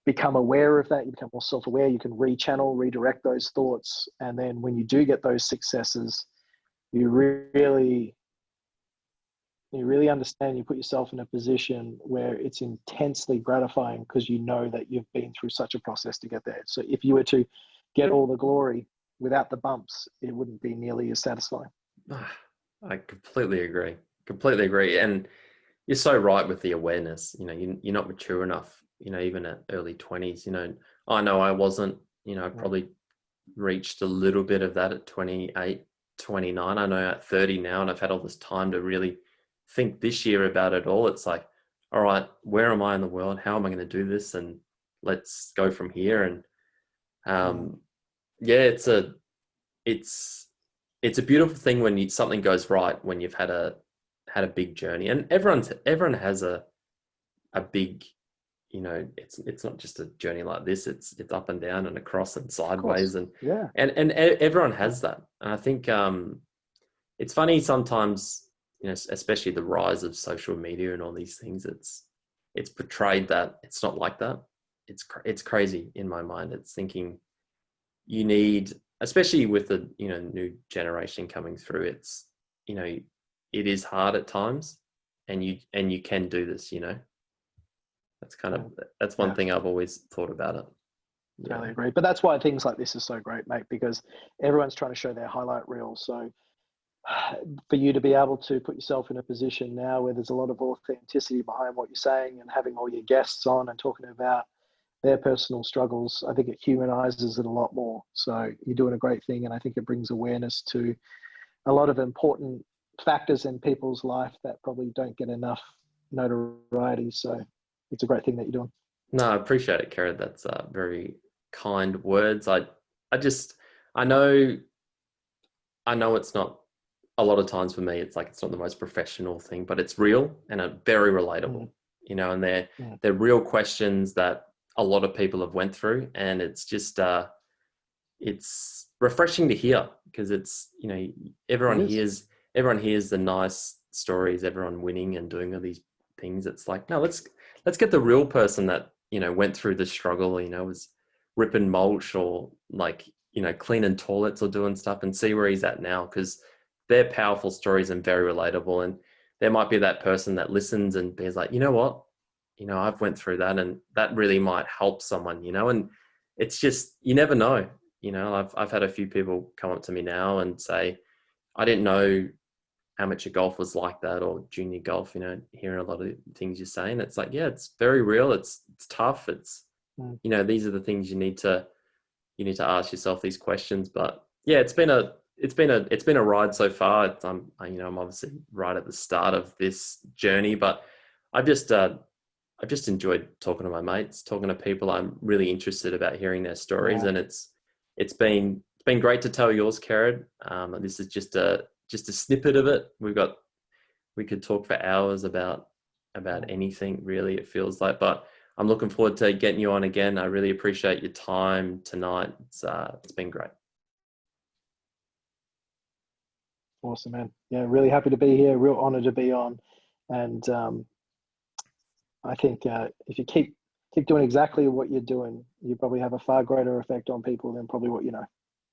B: become aware of that. You become more self-aware. You can rechannel, redirect those thoughts. And then when you do get those successes, you really understand, you put yourself in a position where it's intensely gratifying because you know that you've been through such a process to get there. So if you were to get all the glory without the bumps, it wouldn't be nearly as satisfying.
A: I completely agree. Completely agree. And you're so right with the awareness. You know, you're not mature enough, you know, even at early 20s. You know, I know I wasn't, you know, I probably reached a little bit of that at 28, 29. I know at 30 now, and I've had all this time to really think this year about it all. It's like, all right, where am I in the world? How am I going to do this? And let's go from here. And yeah, it's a beautiful thing when something goes right, when you've had a big journey. And everyone has a big, you know, it's not just a journey like this. It's up and down and across and sideways, and everyone has that. And I think it's funny sometimes, you know, especially the rise of social media and all these things. It's portrayed that it's not like that. It's crazy in my mind. It's thinking you need, especially with the, you know, new generation coming through. It's, you know, it is hard at times, and you can do this. You know, that's one thing I've always thought about it.
B: Yeah. Totally agree. But that's why things like this is so great, mate, because everyone's trying to show their highlight reel. So for you to be able to put yourself in a position now where there's a lot of authenticity behind what you're saying, and having all your guests on and talking about their personal struggles, I think it humanizes it a lot more. So you're doing a great thing, and I think it brings awareness to a lot of important factors in people's life that probably don't get enough notoriety. So it's a great thing that you're doing.
A: No, I appreciate it, Kerrod. That's very kind words. I know it's not, a lot of times for me, it's like, it's not the most professional thing, but it's real and very relatable, you know, and they're real questions that a lot of people have went through. And it's just, it's refreshing to hear, because it's, you know, everyone hears the nice stories, everyone winning and doing all these things. It's like, no, let's get the real person that, you know, went through the struggle, you know, was ripping mulch, or like, you know, cleaning toilets or doing stuff, and see where he's at now. Because they're powerful stories and very relatable. And there might be that person that listens and is like, you know what, you know, I've went through that, and that really might help someone, you know. And it's just, you never know, you know. I've had a few people come up to me now and say, I didn't know amateur golf was like that, or junior golf, you know, hearing a lot of things you're saying. It's like, yeah, it's very real. It's tough. It's, you know, these are the things you need to ask yourself these questions. But yeah, it's been a ride so far. I'm obviously right at the start of this journey, but I've just enjoyed talking to my mates, talking to people I'm really interested about hearing their stories. And it's been great to tell yours, Kerrod. This is just a snippet of it. We could talk for hours about anything, really, it feels like. But I'm looking forward to getting you on again. I really appreciate your time tonight. It's been great.
B: Awesome, man. Yeah, really happy to be here. Real honor to be on. And I think if you keep doing exactly what you're doing, you probably have a far greater effect on people than probably what you know.